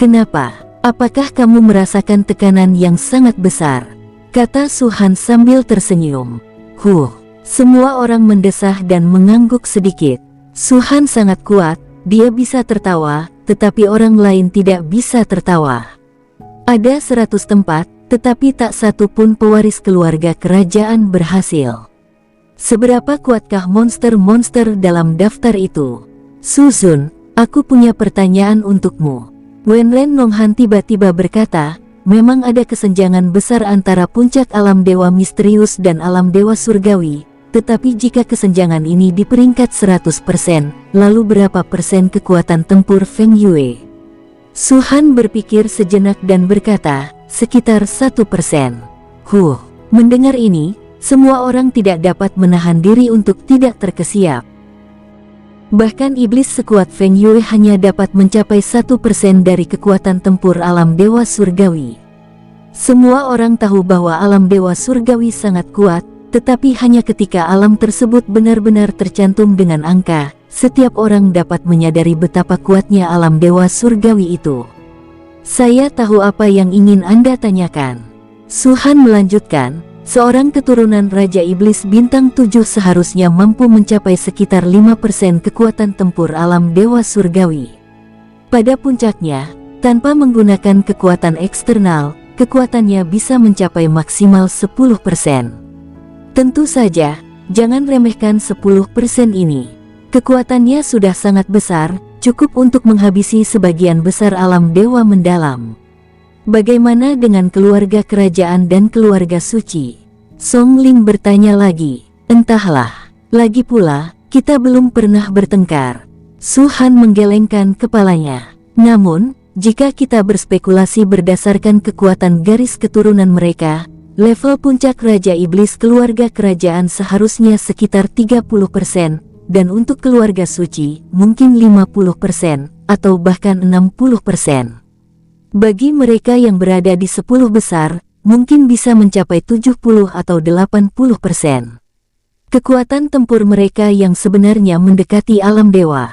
[SPEAKER 1] Kenapa? Apakah kamu merasakan tekanan yang sangat besar? Kata Suhan sambil tersenyum. Semua orang mendesah dan mengangguk sedikit. Suhan sangat kuat, dia bisa tertawa, tetapi orang lain tidak bisa tertawa. Ada 100 tempat, tetapi tak satu pun pewaris keluarga kerajaan berhasil. Seberapa kuatkah monster-monster dalam daftar itu? Suzun, aku punya pertanyaan untukmu. Wenren Nonghan tiba-tiba berkata, memang ada kesenjangan besar antara puncak alam dewa misterius dan alam dewa surgawi. Tetapi jika kesenjangan ini di peringkat 100%, lalu berapa persen kekuatan tempur Feng Yue? Suhan berpikir sejenak dan berkata, sekitar 1%. Mendengar ini, semua orang tidak dapat menahan diri untuk tidak terkesiap. Bahkan iblis sekuat Feng Yue hanya dapat mencapai 1% dari kekuatan tempur alam dewa surgawi. Semua orang tahu bahwa alam dewa surgawi sangat kuat, tetapi hanya ketika alam tersebut benar-benar tercantum dengan angka, setiap orang dapat menyadari betapa kuatnya alam dewa surgawi itu. Saya tahu apa yang ingin Anda tanyakan. Suhan melanjutkan, seorang keturunan Raja Iblis bintang 7 seharusnya mampu mencapai sekitar 5% kekuatan tempur alam dewa surgawi. Pada puncaknya, tanpa menggunakan kekuatan eksternal, kekuatannya bisa mencapai maksimal 10%. Tentu saja, jangan remehkan 10% ini. Kekuatannya sudah sangat besar, cukup untuk menghabisi sebagian besar alam dewa mendalam. Bagaimana dengan keluarga kerajaan dan keluarga suci? Song Ling bertanya lagi. Entahlah, lagi pula, kita belum pernah bertengkar. Suhan menggelengkan kepalanya. Namun, jika kita berspekulasi berdasarkan kekuatan garis keturunan mereka, level puncak Raja Iblis keluarga kerajaan seharusnya sekitar 30%, dan untuk keluarga suci, mungkin 50%, atau bahkan 60%. Bagi mereka yang berada di 10 besar, mungkin bisa mencapai 70 atau 80%. Kekuatan tempur mereka yang sebenarnya mendekati alam dewa.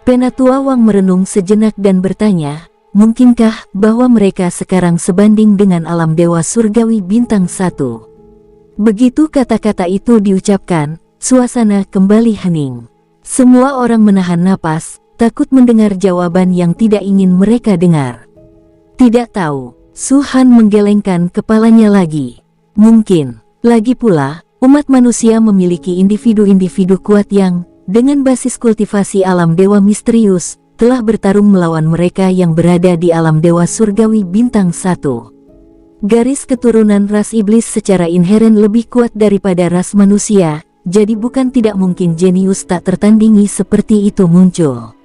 [SPEAKER 1] Penatua Wang merenung sejenak dan bertanya, mungkinkah bahwa mereka sekarang sebanding dengan alam dewa surgawi bintang 1? Begitu kata-kata itu diucapkan, suasana kembali hening. Semua orang menahan napas, takut mendengar jawaban yang tidak ingin mereka dengar. Tidak tahu, Su Han menggelengkan kepalanya lagi. Mungkin, lagi pula, umat manusia memiliki individu-individu kuat yang, dengan basis kultivasi alam dewa misterius, telah bertarung melawan mereka yang berada di alam dewa surgawi bintang 1. Garis keturunan ras iblis secara inheren lebih kuat daripada ras manusia, jadi bukan tidak mungkin jenius tak tertandingi seperti itu muncul.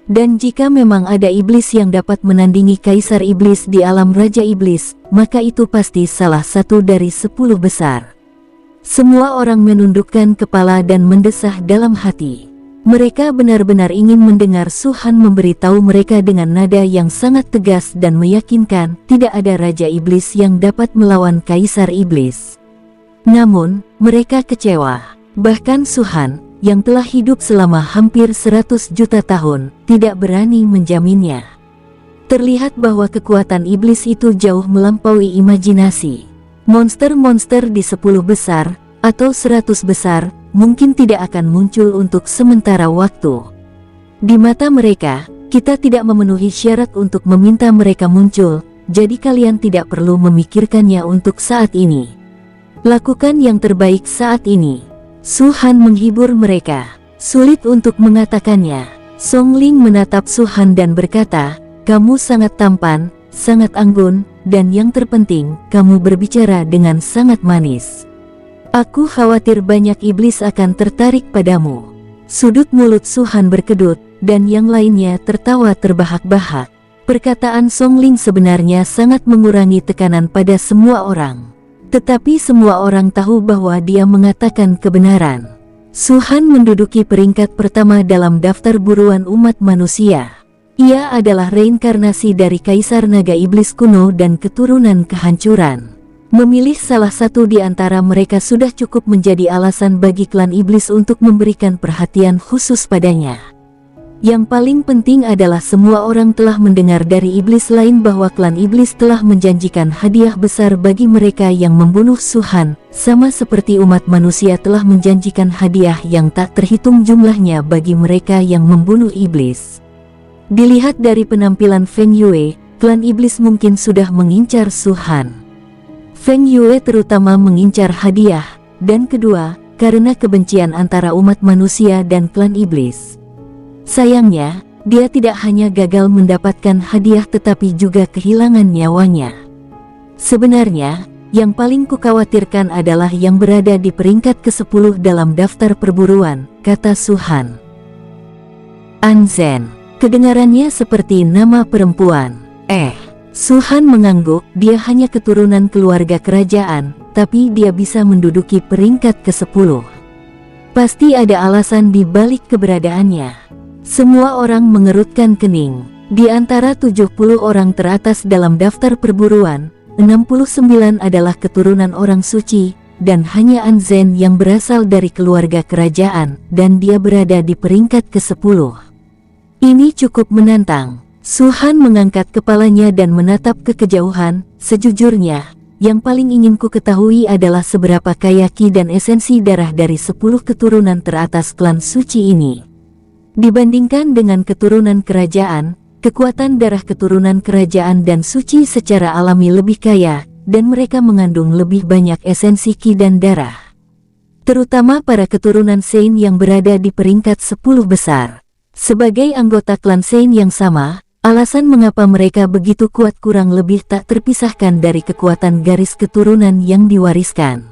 [SPEAKER 1] Dan jika memang ada iblis yang dapat menandingi kaisar iblis di alam raja iblis, maka itu pasti salah satu dari 10 besar. Semua orang menundukkan kepala dan mendesah dalam hati. Mereka benar-benar ingin mendengar Su Han memberitahu mereka dengan nada yang sangat tegas dan meyakinkan tidak ada raja iblis yang dapat melawan kaisar iblis. Namun, mereka kecewa. Bahkan Su Han, yang telah hidup selama hampir 100 juta tahun, tidak berani menjaminnya. Terlihat bahwa kekuatan iblis itu jauh melampaui imajinasi. Monster-monster di 10 besar, atau 100 besar, mungkin tidak akan muncul untuk sementara waktu. Di mata mereka, kita tidak memenuhi syarat untuk meminta mereka muncul, jadi kalian tidak perlu memikirkannya untuk saat ini. Lakukan yang terbaik saat ini. Su Han menghibur mereka. Sulit untuk mengatakannya. Song Ling menatap Su Han dan berkata, kamu sangat tampan, sangat anggun, dan yang terpenting, kamu berbicara dengan sangat manis. Aku khawatir banyak iblis akan tertarik padamu. Sudut mulut Su Han berkedut, dan yang lainnya tertawa terbahak-bahak. Perkataan Song Ling sebenarnya sangat mengurangi tekanan pada semua orang. Tetapi semua orang tahu bahwa dia mengatakan kebenaran. Su Han menduduki peringkat pertama dalam daftar buruan umat manusia. Ia adalah reinkarnasi dari Kaisar Naga Iblis kuno dan keturunan kehancuran. Memilih salah satu di antara mereka sudah cukup menjadi alasan bagi klan iblis untuk memberikan perhatian khusus padanya. Yang paling penting adalah semua orang telah mendengar dari iblis lain bahwa klan iblis telah menjanjikan hadiah besar bagi mereka yang membunuh Su Han, sama seperti umat manusia telah menjanjikan hadiah yang tak terhitung jumlahnya bagi mereka yang membunuh iblis. Dilihat dari penampilan Feng Yue, klan iblis mungkin sudah mengincar Su Han. Feng Yue terutama mengincar hadiah, dan kedua, karena kebencian antara umat manusia dan klan iblis. Sayangnya, dia tidak hanya gagal mendapatkan hadiah tetapi juga kehilangan nyawanya. Sebenarnya, yang paling kukhawatirkan adalah yang berada di peringkat ke-10 dalam daftar perburuan, kata Su Han. Anzen, kedengarannya seperti nama perempuan. Su Han mengangguk, dia hanya keturunan keluarga kerajaan, tapi dia bisa menduduki peringkat ke-10. Pasti ada alasan di balik keberadaannya. Semua orang mengerutkan kening. Di antara 70 orang teratas dalam daftar perburuan, 69 adalah keturunan orang suci, dan hanya Anzen yang berasal dari keluarga kerajaan, dan dia berada di peringkat ke-10. Ini cukup menantang. Su Han mengangkat kepalanya dan menatap ke kejauhan. Sejujurnya, yang paling ingin ku ketahui adalah seberapa kaya ki dan esensi darah dari 10 keturunan teratas klan suci ini. Dibandingkan dengan keturunan kerajaan, kekuatan darah keturunan kerajaan dan suci secara alami lebih kaya, dan mereka mengandung lebih banyak esensi ki dan darah. Terutama para keturunan Sein yang berada di peringkat 10 besar. Sebagai anggota klan Sein yang sama, alasan mengapa mereka begitu kuat kurang lebih tak terpisahkan dari kekuatan garis keturunan yang diwariskan.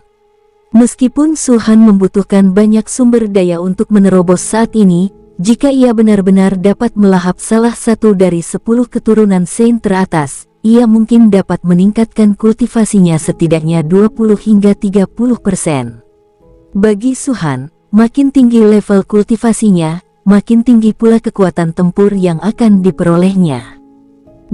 [SPEAKER 1] Meskipun Su Han membutuhkan banyak sumber daya untuk menerobos saat ini, jika ia benar-benar dapat melahap salah satu dari 10 keturunan Sein teratas, ia mungkin dapat meningkatkan kultivasinya setidaknya 20 hingga 30%. Bagi Su Han, makin tinggi level kultivasinya, makin tinggi pula kekuatan tempur yang akan diperolehnya.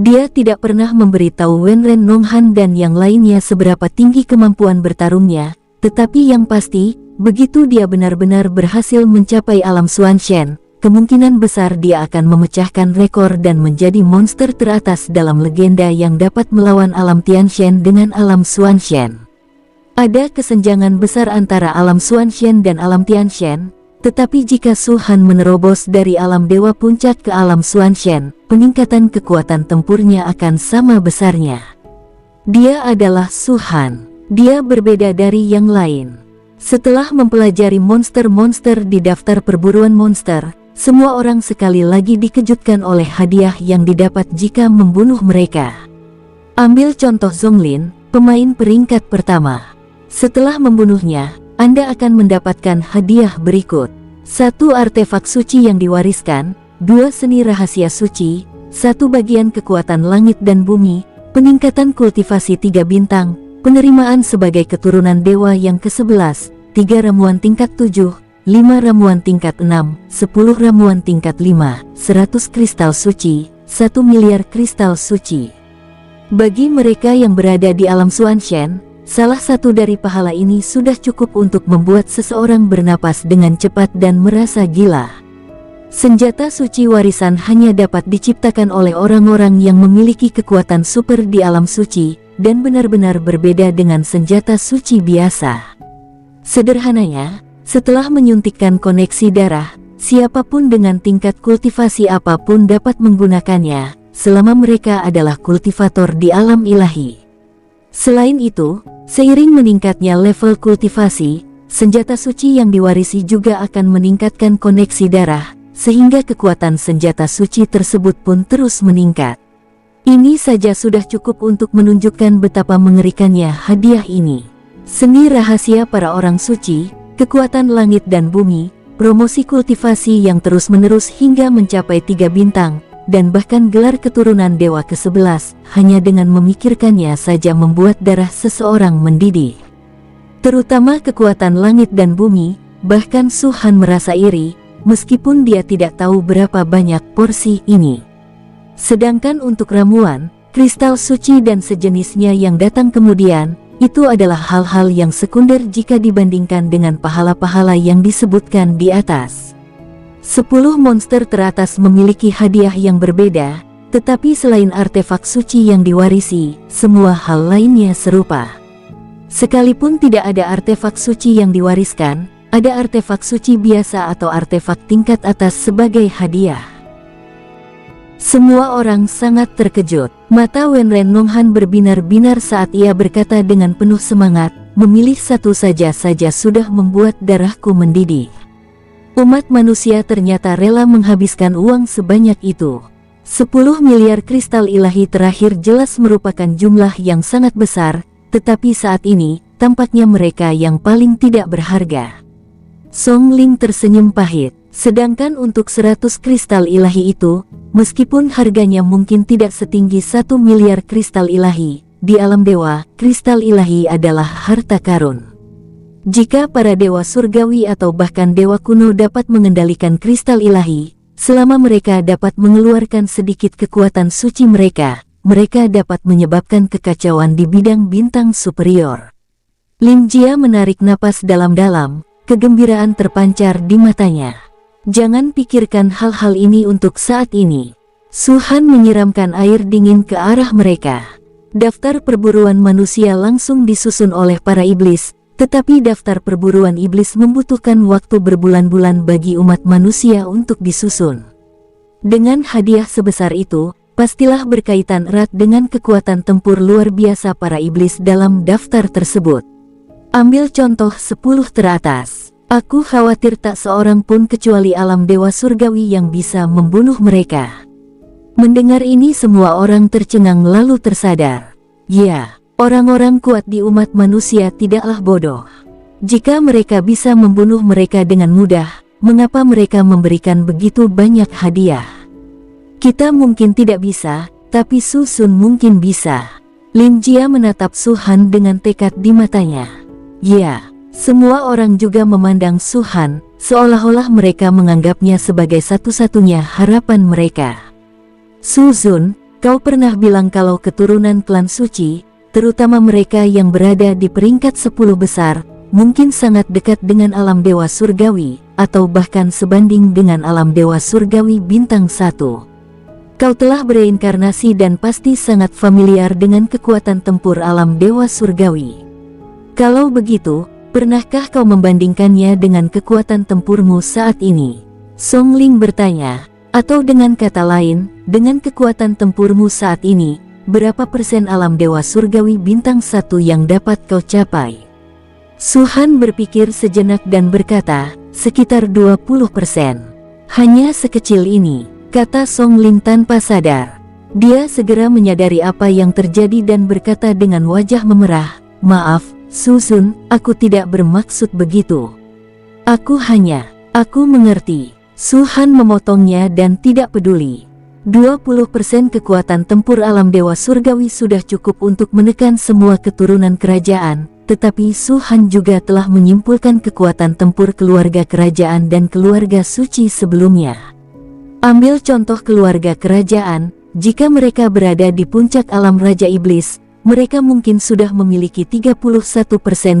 [SPEAKER 1] Dia tidak pernah memberitahu Wenren Nonghan dan yang lainnya seberapa tinggi kemampuan bertarungnya, tetapi yang pasti, begitu dia benar-benar berhasil mencapai alam Xuanshen, kemungkinan besar dia akan memecahkan rekor dan menjadi monster teratas dalam legenda yang dapat melawan alam Tianshen dengan alam Xuanshen. Ada kesenjangan besar antara alam Xuanshen dan alam Tianshen, tetapi jika Su Han menerobos dari alam dewa puncak ke alam Xuanshen, peningkatan kekuatan tempurnya akan sama besarnya. Dia adalah Su Han. Dia berbeda dari yang lain. Setelah mempelajari monster-monster di daftar perburuan monster, semua orang sekali lagi dikejutkan oleh hadiah yang didapat jika membunuh mereka. Ambil contoh Zonglin, pemain peringkat pertama. Setelah membunuhnya, Anda akan mendapatkan hadiah berikut. 1 artefak suci yang diwariskan, 2 seni rahasia suci, 1 bagian kekuatan langit dan bumi, peningkatan kultivasi 3 bintang, penerimaan sebagai keturunan dewa yang ke-11, 3 ramuan tingkat 7, 5 ramuan tingkat 6, 10 ramuan tingkat 5, 100 kristal suci, 1 miliar kristal suci. Bagi mereka yang berada di alam Xuanshen, salah satu dari pahala ini sudah cukup untuk membuat seseorang bernapas dengan cepat dan merasa gila. Senjata suci warisan hanya dapat diciptakan oleh orang-orang yang memiliki kekuatan super di alam suci, dan benar-benar berbeda dengan senjata suci biasa. Sederhananya, setelah menyuntikkan koneksi darah, siapapun dengan tingkat kultivasi apapun dapat menggunakannya, selama mereka adalah kultivator di alam ilahi. Selain itu, seiring meningkatnya level kultivasi, senjata suci yang diwarisi juga akan meningkatkan koneksi darah, sehingga kekuatan senjata suci tersebut pun terus meningkat. Ini saja sudah cukup untuk menunjukkan betapa mengerikannya hadiah ini. Seni rahasia para orang suci, kekuatan langit dan bumi, promosi kultivasi yang terus-menerus hingga mencapai 3 bintang, dan bahkan gelar keturunan dewa ke-11, hanya dengan memikirkannya saja membuat darah seseorang mendidih. Terutama kekuatan langit dan bumi, bahkan Su Han merasa iri, meskipun dia tidak tahu berapa banyak porsi ini. Sedangkan untuk ramuan, kristal suci dan sejenisnya yang datang kemudian, itu adalah hal-hal yang sekunder jika dibandingkan dengan pahala-pahala yang disebutkan di atas. 10 monster teratas memiliki hadiah yang berbeda, tetapi selain artefak suci yang diwarisi, semua hal lainnya serupa. Sekalipun tidak ada artefak suci yang diwariskan, ada artefak suci biasa atau artefak tingkat atas sebagai hadiah. Semua orang sangat terkejut. Mata Wenren Nonghan berbinar-binar saat ia berkata dengan penuh semangat, memilih satu saja sudah membuat darahku mendidih. Umat manusia ternyata rela menghabiskan uang sebanyak itu. 10 miliar kristal ilahi terakhir jelas merupakan jumlah yang sangat besar, tetapi saat ini, tampaknya mereka yang paling tidak berharga. Song Ling tersenyum pahit. Sedangkan untuk 100 kristal ilahi itu, meskipun harganya mungkin tidak setinggi 1 miliar kristal ilahi, di alam dewa, kristal ilahi adalah harta karun. Jika para dewa surgawi atau bahkan dewa kuno dapat mengendalikan kristal ilahi, selama mereka dapat mengeluarkan sedikit kekuatan suci mereka, mereka dapat menyebabkan kekacauan di bidang bintang superior. Lin Jia menarik napas dalam-dalam, kegembiraan terpancar di matanya. Jangan pikirkan hal-hal ini untuk saat ini. Su Han menyiramkan air dingin ke arah mereka. Daftar perburuan manusia langsung disusun oleh para iblis, tetapi daftar perburuan iblis membutuhkan waktu berbulan-bulan bagi umat manusia untuk disusun. Dengan hadiah sebesar itu, pastilah berkaitan erat dengan kekuatan tempur luar biasa para iblis dalam daftar tersebut. Ambil contoh 10 teratas. Aku khawatir tak seorang pun kecuali alam dewa surgawi yang bisa membunuh mereka. Mendengar ini semua orang tercengang lalu tersadar. Ya, orang-orang kuat di umat manusia tidaklah bodoh. Jika mereka bisa membunuh mereka dengan mudah, mengapa mereka memberikan begitu banyak hadiah? Kita mungkin tidak bisa, tapi Su Sun mungkin bisa. Lin Jia menatap Su Han dengan tekad di matanya. Ya. Semua orang juga memandang Su Han, seolah-olah mereka menganggapnya sebagai satu-satunya harapan mereka. Su Zun, Kau pernah bilang kalau keturunan klan suci, terutama mereka yang berada di peringkat 10 besar, mungkin sangat dekat dengan alam dewa surgawi, atau bahkan sebanding dengan alam dewa surgawi bintang 1. Kau telah bereinkarnasi dan pasti sangat familiar dengan kekuatan tempur alam dewa surgawi. Kalau begitu, pernahkah kau membandingkannya dengan kekuatan tempurmu saat ini? Song Ling bertanya. Atau dengan kata lain, dengan kekuatan tempurmu saat ini, berapa persen alam dewa surgawi bintang 1 yang dapat kau capai? Su Han berpikir sejenak dan berkata, sekitar 20%. Hanya sekecil ini, kata Song Ling tanpa sadar. Dia segera menyadari apa yang terjadi dan berkata dengan wajah memerah, maaf, Su Sun, aku tidak bermaksud begitu. Aku mengerti. Su Han memotongnya dan tidak peduli. 20% kekuatan tempur alam dewa surgawi sudah cukup untuk menekan semua keturunan kerajaan, tetapi Su Han juga telah menyimpulkan kekuatan tempur keluarga kerajaan dan keluarga suci sebelumnya. Ambil contoh keluarga kerajaan, jika mereka berada di puncak alam Raja Iblis, mereka mungkin sudah memiliki 31%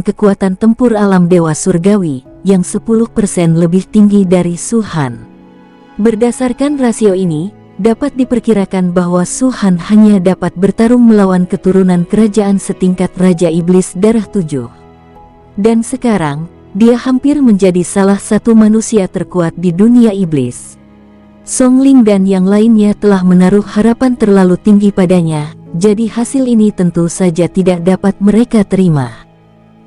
[SPEAKER 1] kekuatan tempur alam dewa surgawi, yang 10% lebih tinggi dari Su Han. Berdasarkan rasio ini, dapat diperkirakan bahwa Su Han hanya dapat bertarung melawan keturunan kerajaan setingkat Raja Iblis Darah 7. Dan sekarang, dia hampir menjadi salah satu manusia terkuat di dunia iblis. Song Ling dan yang lainnya telah menaruh harapan terlalu tinggi padanya, jadi hasil ini tentu saja tidak dapat mereka terima.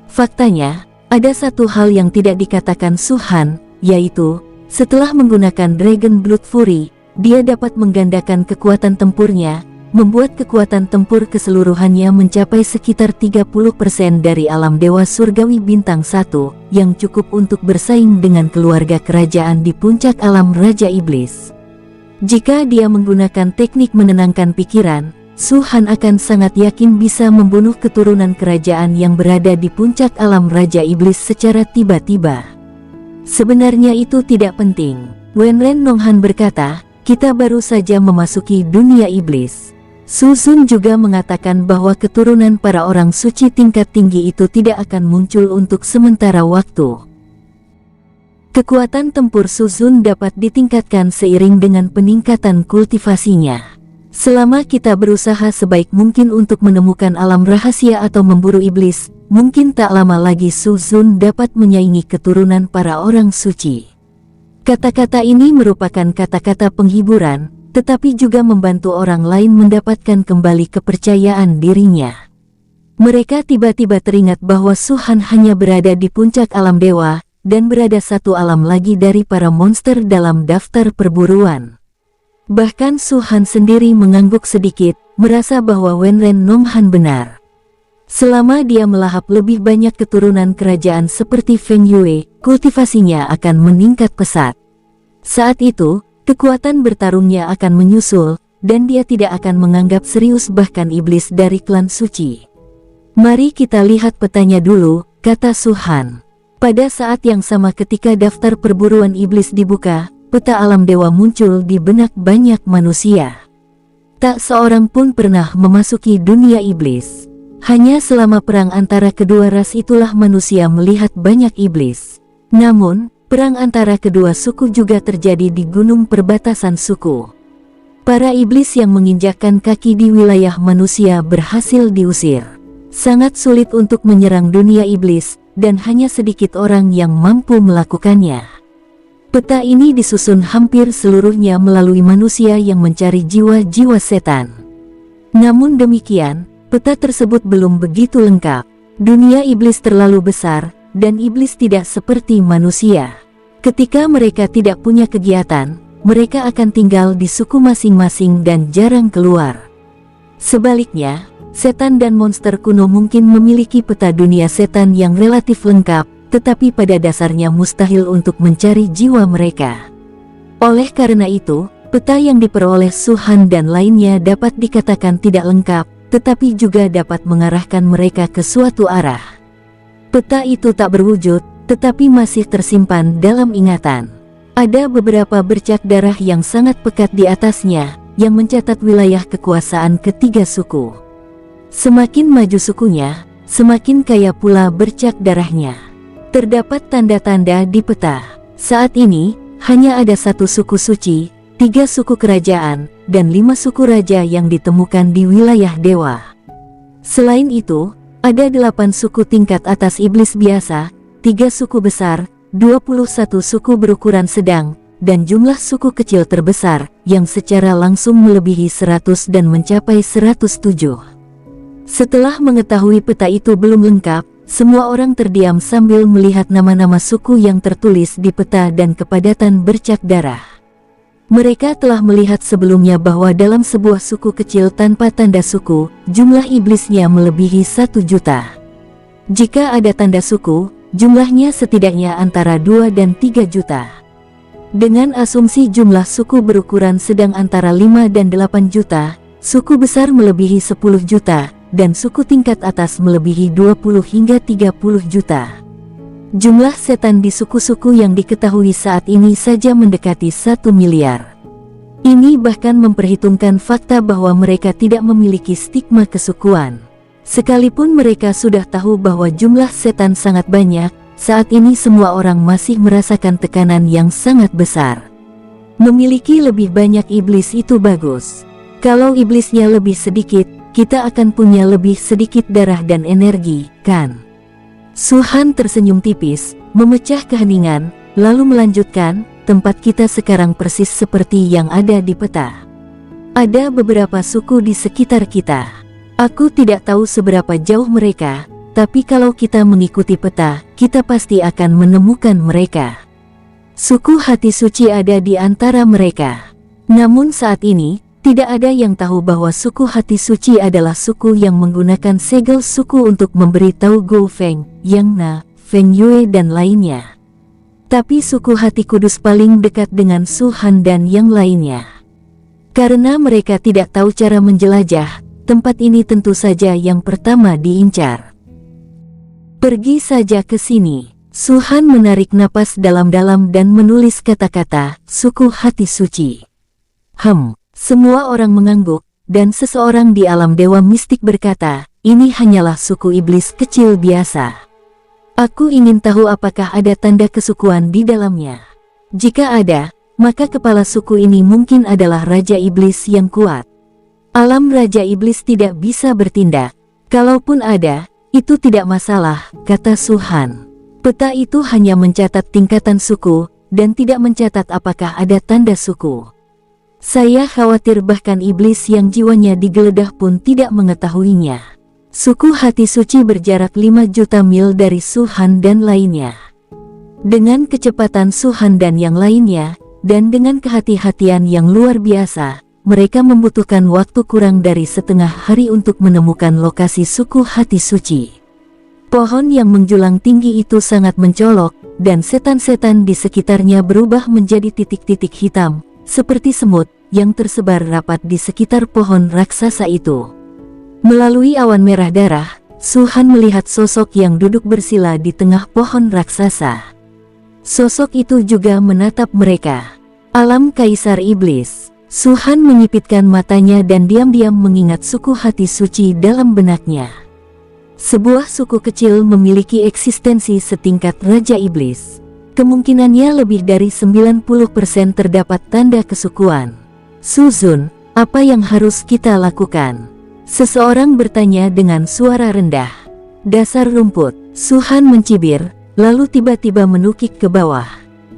[SPEAKER 1] Faktanya, ada satu hal yang tidak dikatakan Su Han, yaitu, setelah menggunakan Dragon Blood Fury, dia dapat menggandakan kekuatan tempurnya, membuat kekuatan tempur keseluruhannya mencapai sekitar 30% dari alam dewa surgawi bintang 1, yang cukup untuk bersaing dengan keluarga kerajaan di puncak alam Raja Iblis. Jika dia menggunakan teknik menenangkan pikiran, Su Han akan sangat yakin bisa membunuh keturunan kerajaan yang berada di puncak alam Raja Iblis secara tiba-tiba. Sebenarnya itu tidak penting. Wenren Nonghan berkata, kita baru saja memasuki dunia iblis. Su Sun juga mengatakan bahwa keturunan para orang suci tingkat tinggi itu tidak akan muncul untuk sementara waktu. Kekuatan tempur Su Sun dapat ditingkatkan seiring dengan peningkatan kultivasinya. Selama kita berusaha sebaik mungkin untuk menemukan alam rahasia atau memburu iblis, mungkin tak lama lagi Su Sun dapat menyaingi keturunan para orang suci. Kata-kata ini merupakan kata-kata penghiburan, tetapi juga membantu orang lain mendapatkan kembali kepercayaan dirinya. Mereka tiba-tiba teringat bahwa Su Han hanya berada di puncak alam dewa, dan berada satu alam lagi dari para monster dalam daftar perburuan. Bahkan Su Han sendiri mengangguk sedikit, merasa bahwa Wenren Nonghan benar. Selama dia melahap lebih banyak keturunan kerajaan seperti Feng Yue, kultivasinya akan meningkat pesat. Saat itu, kekuatan bertarungnya akan menyusul, dan dia tidak akan menganggap serius bahkan iblis dari klan suci. Mari kita lihat petanya dulu, kata Su Han. Pada saat yang sama ketika daftar perburuan iblis dibuka, peta alam dewa muncul di benak banyak manusia. Tak seorang pun pernah memasuki dunia iblis. Hanya selama perang antara kedua ras itulah manusia melihat banyak iblis. Namun, perang antara kedua suku juga terjadi di gunung perbatasan suku. Para iblis yang menginjakkan kaki di wilayah manusia berhasil diusir. Sangat sulit untuk menyerang dunia iblis, dan hanya sedikit orang yang mampu melakukannya. Peta ini disusun hampir seluruhnya melalui manusia yang mencari jiwa-jiwa setan. Namun demikian, peta tersebut belum begitu lengkap. Dunia iblis terlalu besar, dan iblis tidak seperti manusia. Ketika mereka tidak punya kegiatan, mereka akan tinggal di suku masing-masing dan jarang keluar. Sebaliknya, setan dan monster kuno mungkin memiliki peta dunia setan yang relatif lengkap, tetapi pada dasarnya mustahil untuk mencari jiwa mereka. Oleh karena itu, peta yang diperoleh Su Han dan lainnya dapat dikatakan tidak lengkap, tetapi juga dapat mengarahkan mereka ke suatu arah. Peta itu tak berwujud, tetapi masih tersimpan dalam ingatan. Ada beberapa bercak darah yang sangat pekat di atasnya, yang mencatat wilayah kekuasaan ketiga suku. Semakin maju sukunya, semakin kaya pula bercak darahnya. Terdapat tanda-tanda di peta. Saat ini, hanya ada satu suku suci, 3 suku kerajaan, dan 5 suku raja yang ditemukan di wilayah dewa. Selain itu, ada 8 suku tingkat atas iblis biasa, 3 suku besar, 21 suku berukuran sedang, dan jumlah suku kecil terbesar, yang secara langsung melebihi 100 dan mencapai 107. Setelah mengetahui peta itu belum lengkap, semua orang terdiam sambil melihat nama-nama suku yang tertulis di peta dan kepadatan bercak darah. Mereka telah melihat sebelumnya bahwa dalam sebuah suku kecil tanpa tanda suku, jumlah iblisnya melebihi 1 juta. Jika ada tanda suku, jumlahnya setidaknya antara 2 dan 3 juta. Dengan asumsi jumlah suku berukuran sedang antara 5 dan 8 juta, suku besar melebihi 10 juta, dan suku tingkat atas melebihi 20 hingga 30 juta. Jumlah setan di suku-suku yang diketahui saat ini saja mendekati 1 miliar. Ini bahkan memperhitungkan fakta bahwa mereka tidak memiliki stigma kesukuan. Sekalipun mereka sudah tahu bahwa jumlah setan sangat banyak, saat ini semua orang masih merasakan tekanan yang sangat besar. Memiliki lebih banyak iblis itu bagus. Kalau iblisnya lebih sedikit, kita akan punya lebih sedikit darah dan energi, kan? Su Han tersenyum tipis, memecah keheningan, lalu melanjutkan, tempat kita sekarang persis seperti yang ada di peta. Ada beberapa suku di sekitar kita. Aku tidak tahu seberapa jauh mereka, tapi kalau kita mengikuti peta, kita pasti akan menemukan mereka. Suku hati suci ada di antara mereka. Namun saat ini, tidak ada yang tahu bahwa suku hati suci adalah suku yang menggunakan segel suku untuk memberitahu Go Feng, Yang Na, Feng Yue dan lainnya. Tapi suku hati kudus paling dekat dengan Su Han dan yang lainnya. Karena mereka tidak tahu cara menjelajah, tempat ini tentu saja yang pertama diincar. Pergi saja ke sini. Su Han menarik napas dalam-dalam dan menulis kata-kata, suku hati suci. Semua orang mengangguk, dan seseorang di alam dewa mistik berkata, ini hanyalah suku iblis kecil biasa. Aku ingin tahu apakah ada tanda kesukuan di dalamnya. Jika ada, maka kepala suku ini mungkin adalah Raja Iblis yang kuat. Alam Raja Iblis tidak bisa bertindak. Kalaupun ada, itu tidak masalah, kata Su Han. Peta itu hanya mencatat tingkatan suku, dan tidak mencatat apakah ada tanda suku. Saya khawatir bahkan iblis yang jiwanya digeledah pun tidak mengetahuinya. Suku hati suci berjarak 5 juta mil dari Su Han dan lainnya. Dengan kecepatan Su Han dan yang lainnya, dan dengan kehati-hatian yang luar biasa, mereka membutuhkan waktu kurang dari setengah hari untuk menemukan lokasi suku hati suci. Pohon yang menjulang tinggi itu sangat mencolok, dan setan-setan di sekitarnya berubah menjadi titik-titik hitam, seperti semut, yang tersebar rapat di sekitar pohon raksasa itu. Melalui awan merah darah, Su Han melihat sosok yang duduk bersila di tengah pohon raksasa. Sosok itu juga menatap mereka. Alam Kaisar Iblis. Su Han menyipitkan matanya dan diam-diam mengingat suku hati suci dalam benaknya. Sebuah suku kecil memiliki eksistensi setingkat Raja Iblis. Kemungkinannya lebih dari 90% terdapat tanda kesukuan. Su Zun, apa yang harus kita lakukan? Seseorang bertanya dengan suara rendah. Dasar rumput. Su Han mencibir, lalu tiba-tiba menukik ke bawah.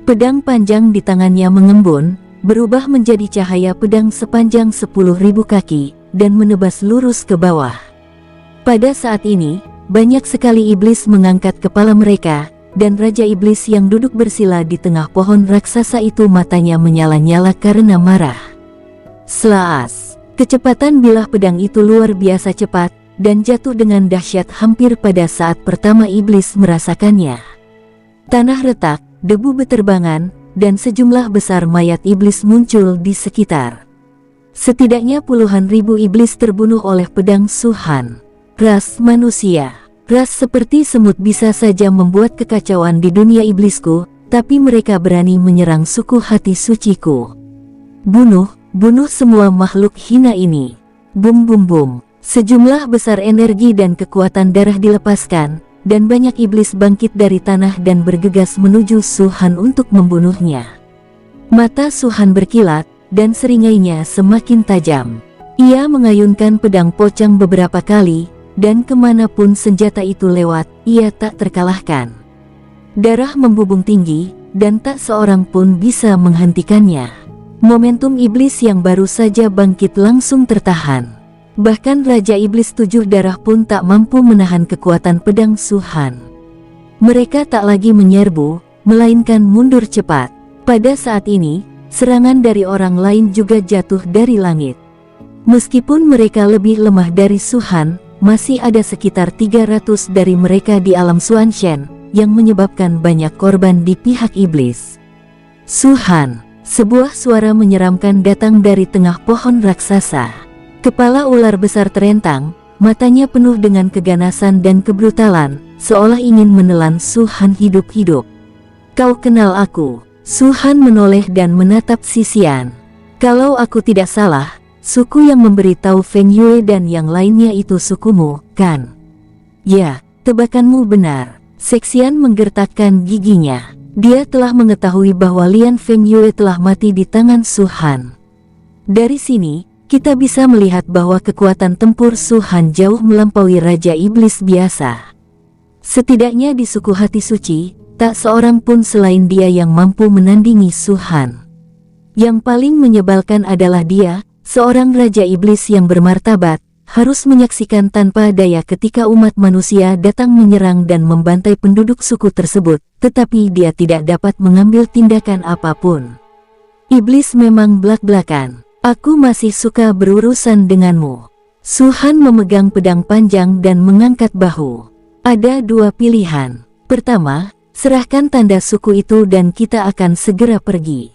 [SPEAKER 1] Pedang panjang di tangannya mengembun, berubah menjadi cahaya pedang sepanjang 10.000 kaki, dan menebas lurus ke bawah. Pada saat ini, banyak sekali iblis mengangkat kepala mereka, dan Raja Iblis yang duduk bersila di tengah pohon raksasa itu matanya menyala-nyala karena marah. Slaas. Kecepatan bilah pedang itu luar biasa cepat, dan jatuh dengan dahsyat hampir pada saat pertama iblis merasakannya. Tanah retak, debu beterbangan, dan sejumlah besar mayat iblis muncul di sekitar. Setidaknya puluhan ribu iblis terbunuh oleh pedang Su Han. Ras manusia. Ras seperti semut bisa saja membuat kekacauan di dunia iblisku, tapi mereka berani menyerang suku hati suciku. Bunuh, bunuh semua makhluk hina ini. Bum bum bum. Sejumlah besar energi dan kekuatan darah dilepaskan, dan banyak iblis bangkit dari tanah dan bergegas menuju Su-han untuk membunuhnya. Mata Su-han berkilat, dan seringainya semakin tajam. Ia mengayunkan pedang pocong beberapa kali, dan kemanapun senjata itu lewat, ia tak terkalahkan. Darah membubung tinggi, dan tak seorang pun bisa menghentikannya. Momentum iblis yang baru saja bangkit langsung tertahan. Bahkan Raja Iblis Tujuh Darah pun tak mampu menahan kekuatan pedang Su-han. Mereka tak lagi menyerbu, melainkan mundur cepat. Pada saat ini, serangan dari orang lain juga jatuh dari langit. Meskipun mereka lebih lemah dari Su-han, masih ada sekitar 300 dari mereka di alam Xuanshen, yang menyebabkan banyak korban di pihak iblis. Su-han, sebuah suara menyeramkan datang dari tengah pohon raksasa. Kepala ular besar terentang, matanya penuh dengan keganasan dan kebrutalan, seolah ingin menelan Su-han hidup-hidup. Kau kenal aku? Su-han menoleh dan menatap si Xian. Kalau aku tidak salah, suku yang memberitahu Feng Yue dan yang lainnya itu sukumu, kan? Ya, tebakanmu benar. Xian menggertakkan giginya. Dia telah mengetahui bahwa Lian Feng Yue telah mati di tangan Su-han. Dari sini, kita bisa melihat bahwa kekuatan tempur Su-han jauh melampaui Raja Iblis biasa. Setidaknya di suku hati suci, tak seorang pun selain dia yang mampu menandingi Su-han. Yang paling menyebalkan adalah dia, seorang Raja Iblis yang bermartabat, harus menyaksikan tanpa daya ketika umat manusia datang menyerang dan membantai penduduk suku tersebut, tetapi dia tidak dapat mengambil tindakan apapun. Iblis memang blak-blakan. Aku masih suka berurusan denganmu. Su-han memegang pedang panjang dan mengangkat bahu. Ada dua pilihan. Pertama, serahkan tanda suku itu dan kita akan segera pergi.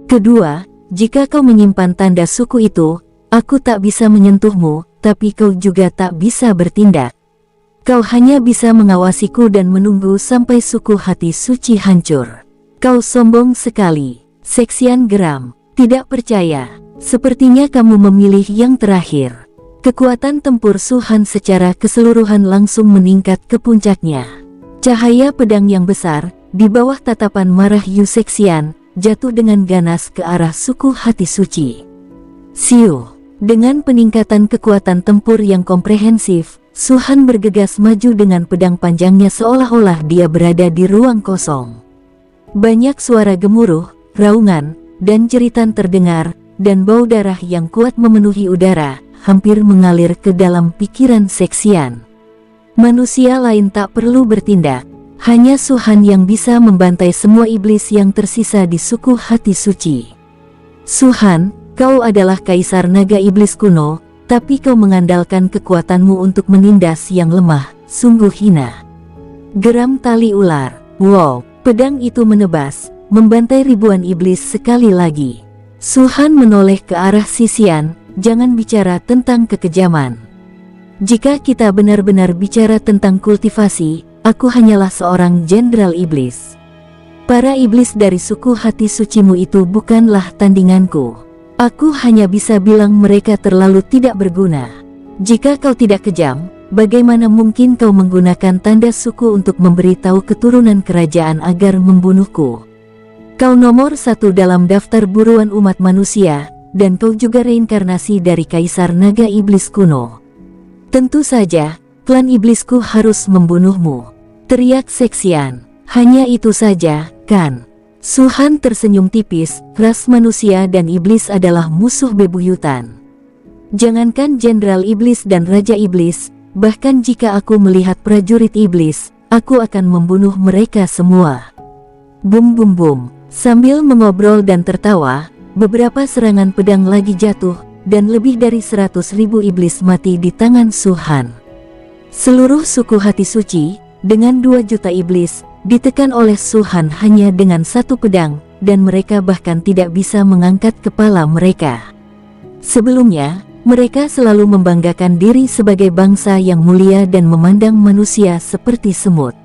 [SPEAKER 1] Kedua, jika kau menyimpan tanda suku itu, aku tak bisa menyentuhmu, tapi kau juga tak bisa bertindak. Kau hanya bisa mengawasiku dan menunggu sampai suku hati suci hancur. Kau sombong sekali. Xian geram. Tidak percaya, sepertinya kamu memilih yang terakhir. Kekuatan tempur Su-han secara keseluruhan langsung meningkat ke puncaknya. Cahaya pedang yang besar, di bawah tatapan marah Yu Xian, jatuh dengan ganas ke arah suku hati suci. Siu, dengan peningkatan kekuatan tempur yang komprehensif, Su-han bergegas maju dengan pedang panjangnya seolah-olah dia berada di ruang kosong. Banyak suara gemuruh, raungan, dan jeritan terdengar, dan bau darah yang kuat memenuhi udara, hampir mengalir ke dalam pikiran Xian. Manusia lain tak perlu bertindak, hanya Su-han yang bisa membantai semua iblis yang tersisa di suku hati suci. Su-han, kau adalah kaisar naga iblis kuno, tapi kau mengandalkan kekuatanmu untuk menindas yang lemah, sungguh hina. Geram tali ular. Wow, pedang itu menebas, membantai ribuan iblis sekali lagi. Su-han menoleh ke arah si Xian, jangan bicara tentang kekejaman. Jika kita benar-benar bicara tentang kultivasi, aku hanyalah seorang jenderal iblis. Para iblis dari suku hati sucimu itu bukanlah tandinganku. Aku hanya bisa bilang mereka terlalu tidak berguna. Jika kau tidak kejam, bagaimana mungkin kau menggunakan tanda suku untuk memberitahu keturunan kerajaan agar membunuhku? Kau nomor 1 dalam daftar buruan umat manusia, dan kau juga reinkarnasi dari kaisar naga iblis kuno. Tentu saja, klan iblisku harus membunuhmu, teriak Xian. Hanya itu saja, kan? Su-han tersenyum tipis, ras manusia dan iblis adalah musuh bebuyutan. Jangankan jenderal iblis dan raja iblis, bahkan jika aku melihat prajurit iblis, aku akan membunuh mereka semua. Bum bum bum. Sambil mengobrol dan tertawa, beberapa serangan pedang lagi jatuh, dan lebih dari 100.000 iblis mati di tangan Su-han. Seluruh suku hati suci, dengan 2 juta iblis, ditekan oleh Su-han hanya dengan 1 pedang, dan mereka bahkan tidak bisa mengangkat kepala mereka. Sebelumnya, mereka selalu membanggakan diri sebagai bangsa yang mulia dan memandang manusia seperti semut.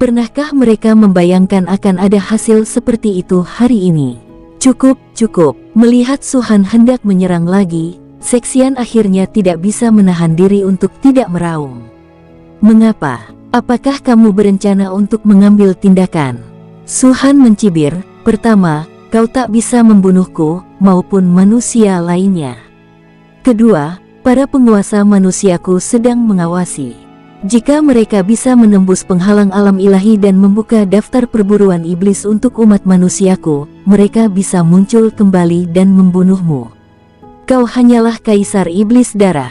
[SPEAKER 1] Pernahkah mereka membayangkan akan ada hasil seperti itu hari ini? Cukup, cukup. Melihat Suhan hendak menyerang lagi, Sexian akhirnya tidak bisa menahan diri untuk tidak meraung. Mengapa? Apakah kamu berencana untuk mengambil tindakan? Suhan mencibir. Pertama, kau tak bisa membunuhku, maupun manusia lainnya. Kedua, para penguasa manusiaku sedang mengawasi. Jika mereka bisa menembus penghalang alam ilahi dan membuka daftar perburuan iblis untuk umat manusiaku, mereka bisa muncul kembali dan membunuhmu. Kau hanyalah kaisar iblis darah.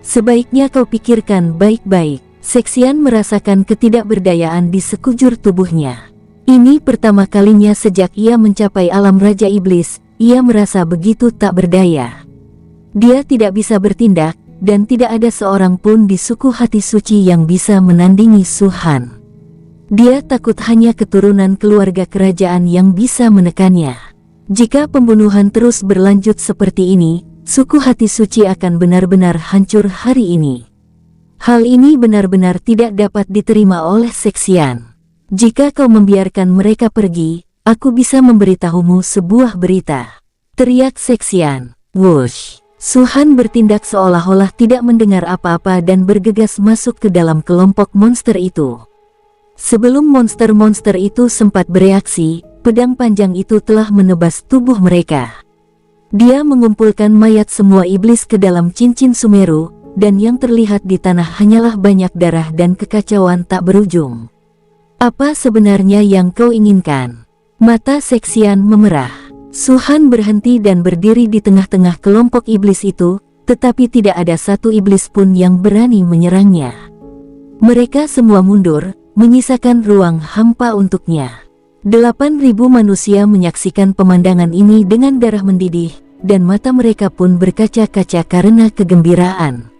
[SPEAKER 1] Sebaiknya kau pikirkan baik-baik. Sexian merasakan ketidakberdayaan di sekujur tubuhnya. Ini pertama kalinya sejak ia mencapai alam Raja Iblis, ia merasa begitu tak berdaya. Dia tidak bisa bertindak, dan tidak ada seorang pun di suku hati suci yang bisa menandingi Suhan. Dia takut hanya keturunan keluarga kerajaan yang bisa menekannya. Jika pembunuhan terus berlanjut seperti ini, suku hati suci akan benar-benar hancur hari ini. Hal ini benar-benar tidak dapat diterima oleh Sexian. Jika kau membiarkan mereka pergi, aku bisa memberitahumu sebuah berita. Teriak Sexian. Wush. Suhan bertindak seolah-olah tidak mendengar apa-apa dan bergegas masuk ke dalam kelompok monster itu. Sebelum monster-monster itu sempat bereaksi, pedang panjang itu telah menebas tubuh mereka. Dia mengumpulkan mayat semua iblis ke dalam cincin Sumeru, dan yang terlihat di tanah hanyalah banyak darah dan kekacauan tak berujung. Apa sebenarnya yang kau inginkan? Mata Sexian memerah. Suhan berhenti dan berdiri di tengah-tengah kelompok iblis itu, tetapi tidak ada satu iblis pun yang berani menyerangnya. Mereka semua mundur, menyisakan ruang hampa untuknya. 8.000 manusia menyaksikan pemandangan ini dengan darah mendidih, dan mata mereka pun berkaca-kaca karena kegembiraan.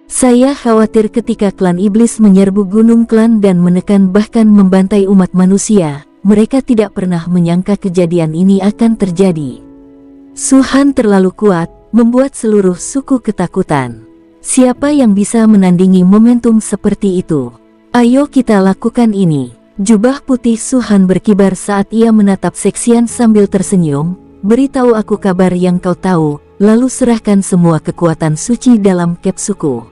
[SPEAKER 1] Saya khawatir ketika klan iblis menyerbu gunung klan dan menekan bahkan membantai umat manusia, mereka tidak pernah menyangka kejadian ini akan terjadi. Suhan terlalu kuat, membuat seluruh suku ketakutan. Siapa yang bisa menandingi momentum seperti itu? Ayo kita lakukan ini. Jubah putih Suhan berkibar saat ia menatap Sexian sambil tersenyum. Beritahu aku kabar yang kau tahu, lalu serahkan semua kekuatan suci dalam cap suku.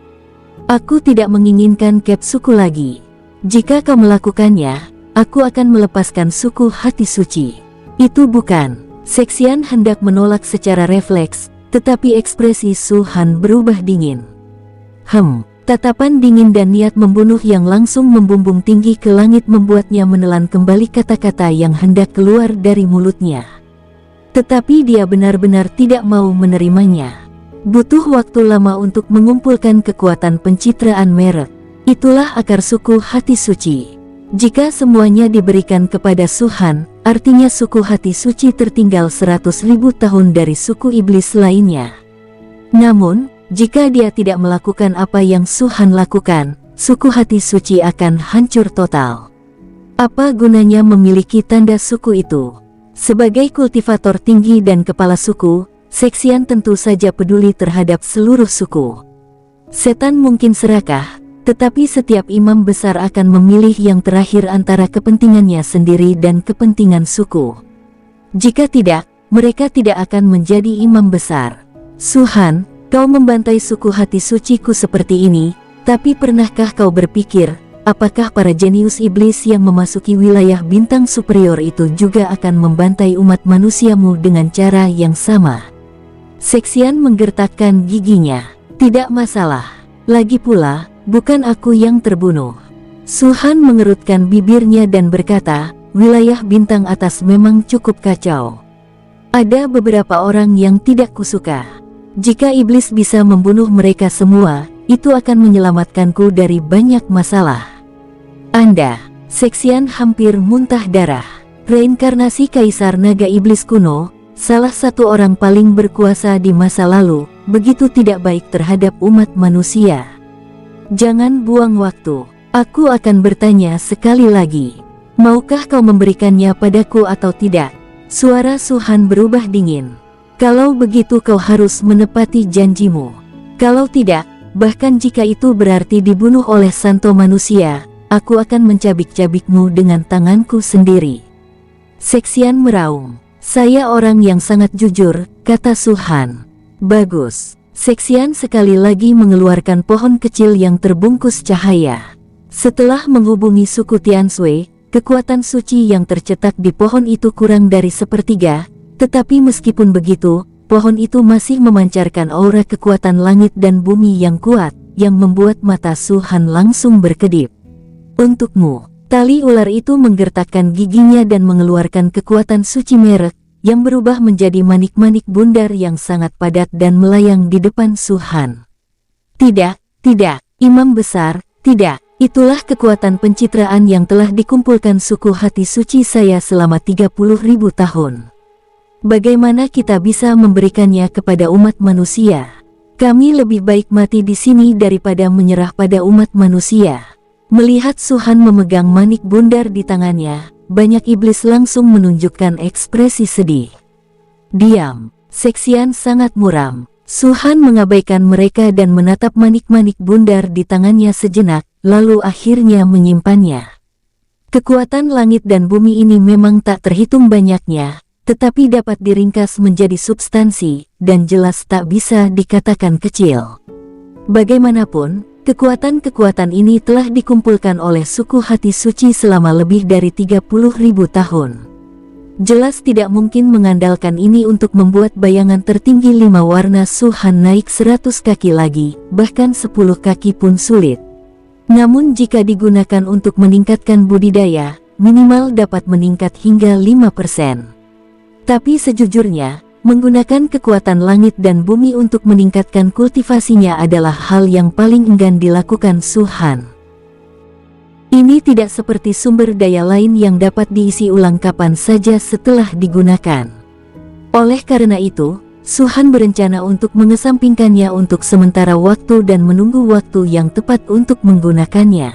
[SPEAKER 1] Aku tidak menginginkan cap suku lagi. Jika kau melakukannya, aku akan melepaskan suku hati suci. Itu bukan. Sexian hendak menolak secara refleks, tetapi ekspresi Suhan berubah dingin. Tatapan dingin dan niat membunuh yang langsung membumbung tinggi ke langit membuatnya menelan kembali kata-kata yang hendak keluar dari mulutnya. Tetapi dia benar-benar tidak mau menerimanya. Butuh waktu lama untuk mengumpulkan kekuatan pencitraan merek. Itulah akar suku hati suci. Jika semuanya diberikan kepada Suhan, artinya suku hati suci tertinggal 100.000 tahun dari suku iblis lainnya. Namun, jika dia tidak melakukan apa yang Suhan lakukan, suku hati suci akan hancur total. Apa gunanya memiliki tanda suku itu? Sebagai kultivator tinggi dan kepala suku, Sexian tentu saja peduli terhadap seluruh suku. Setan mungkin serakah, tetapi setiap imam besar akan memilih yang terakhir antara kepentingannya sendiri dan kepentingan suku. Jika tidak, mereka tidak akan menjadi imam besar. Suhan, kau membantai suku hati suciku seperti ini, tapi pernahkah kau berpikir, apakah para jenius iblis yang memasuki wilayah bintang superior itu juga akan membantai umat manusiamu dengan cara yang sama? Sexian menggertakkan giginya. Tidak masalah. Lagi pula, bukan aku yang terbunuh. Suhan mengerutkan bibirnya dan berkata, wilayah bintang atas memang cukup kacau. Ada beberapa orang yang tidak kusuka. Jika iblis bisa membunuh mereka semua, itu akan menyelamatkanku dari banyak masalah. Anda, Sexian hampir muntah darah. Reinkarnasi Kaisar Naga Iblis kuno, salah satu orang paling berkuasa di masa lalu, begitu tidak baik terhadap umat manusia. Jangan buang waktu. Aku akan bertanya sekali lagi. Maukah kau memberikannya padaku atau tidak? Suara Suhan berubah dingin. Kalau begitu kau harus menepati janjimu. Kalau tidak, bahkan jika itu berarti dibunuh oleh santo manusia, aku akan mencabik-cabikmu dengan tanganku sendiri. Sexian meraung. Saya orang yang sangat jujur, kata Su-han. Bagus. Seksian sekali lagi mengeluarkan pohon kecil yang terbungkus cahaya. Setelah menghubungi suku Tianshui, kekuatan suci yang tercetak di pohon itu kurang dari sepertiga, tetapi meskipun begitu, pohon itu masih memancarkan aura kekuatan langit dan bumi yang kuat, yang membuat mata Su-han langsung berkedip. Untukmu. Tali ular itu menggertakkan giginya dan mengeluarkan kekuatan suci merek, yang berubah menjadi manik-manik bundar yang sangat padat dan melayang di depan Su-han. Tidak, Imam Besar, tidak. Itulah kekuatan pencitraan yang telah dikumpulkan suku hati suci saya selama 30.000 tahun. Bagaimana kita bisa memberikannya kepada umat manusia? Kami lebih baik mati di sini daripada menyerah pada umat manusia. Melihat Su-han memegang manik bundar di tangannya, banyak iblis langsung menunjukkan ekspresi sedih. Diam. Seksian sangat muram. Su-han mengabaikan mereka dan menatap manik-manik bundar di tangannya sejenak, lalu akhirnya menyimpannya. Kekuatan langit dan bumi ini memang tak terhitung banyaknya, tetapi dapat diringkas menjadi substansi, dan jelas tak bisa dikatakan kecil. Bagaimanapun, kekuatan-kekuatan ini telah dikumpulkan oleh suku hati suci selama lebih dari 30.000 tahun. Jelas tidak mungkin mengandalkan ini untuk membuat bayangan tertinggi 5 warna Su-han naik 100 kaki lagi, bahkan 10 kaki pun sulit. Namun jika digunakan untuk meningkatkan budidaya, minimal dapat meningkat hingga 5%. Tapi sejujurnya, menggunakan kekuatan langit dan bumi untuk meningkatkan kultivasinya adalah hal yang paling enggan dilakukan Su-han. Ini tidak seperti sumber daya lain yang dapat diisi ulang kapan saja setelah digunakan. Oleh karena itu, Su-han berencana untuk mengesampingkannya untuk sementara waktu dan menunggu waktu yang tepat untuk menggunakannya.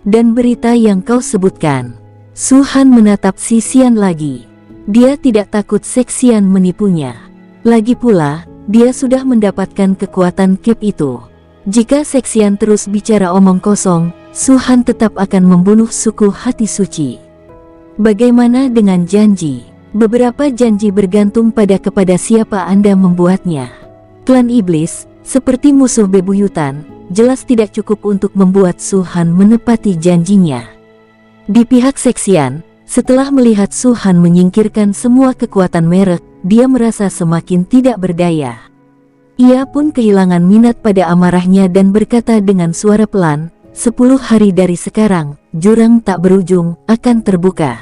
[SPEAKER 1] Dan berita yang kau sebutkan. Su-han menatap Sisian lagi. Dia tidak takut Seksian menipunya. Lagi pula, dia sudah mendapatkan kekuatan Kep itu. Jika Seksian terus bicara omong kosong, Su-han tetap akan membunuh suku hati suci. Bagaimana dengan janji? Beberapa janji bergantung kepada siapa Anda membuatnya. Klan iblis, seperti musuh bebuyutan, jelas tidak cukup untuk membuat Su-han menepati janjinya. Di pihak Seksian, setelah melihat Su-han menyingkirkan semua kekuatan merek, dia merasa semakin tidak berdaya. Ia pun kehilangan minat pada amarahnya dan berkata dengan suara pelan, 10 hari dari sekarang, jurang tak berujung akan terbuka.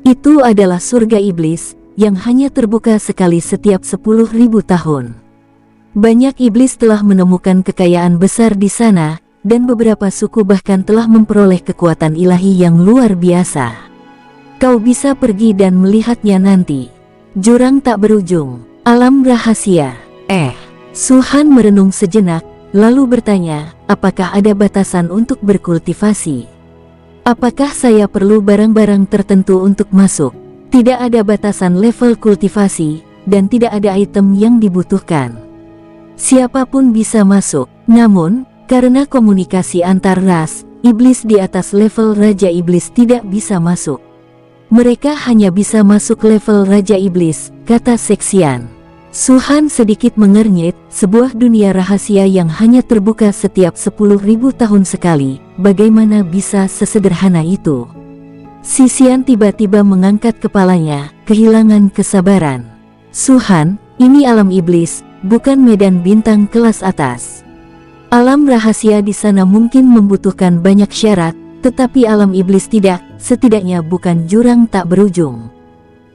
[SPEAKER 1] Itu adalah surga iblis, yang hanya terbuka sekali setiap 10.000 tahun. Banyak iblis telah menemukan kekayaan besar di sana, dan beberapa suku bahkan telah memperoleh kekuatan ilahi yang luar biasa. Kau bisa pergi dan melihatnya nanti. Jurang tak berujung, alam rahasia. Su-han merenung sejenak, lalu bertanya, apakah ada batasan untuk berkultivasi? Apakah saya perlu barang-barang tertentu untuk masuk? Tidak ada batasan level kultivasi, dan tidak ada item yang dibutuhkan. Siapapun bisa masuk, namun, karena komunikasi antar ras, iblis di atas level Raja Iblis tidak bisa masuk. Mereka hanya bisa masuk level Raja Iblis, kata Seksian. Su-han sedikit mengernyit, sebuah dunia rahasia yang hanya terbuka setiap 10.000 tahun sekali, bagaimana bisa sesederhana itu? Sisian tiba-tiba mengangkat kepalanya, kehilangan kesabaran. Su-han, ini alam iblis, bukan medan bintang kelas atas. Alam rahasia di sana mungkin membutuhkan banyak syarat, tetapi alam iblis tidak, setidaknya bukan jurang tak berujung.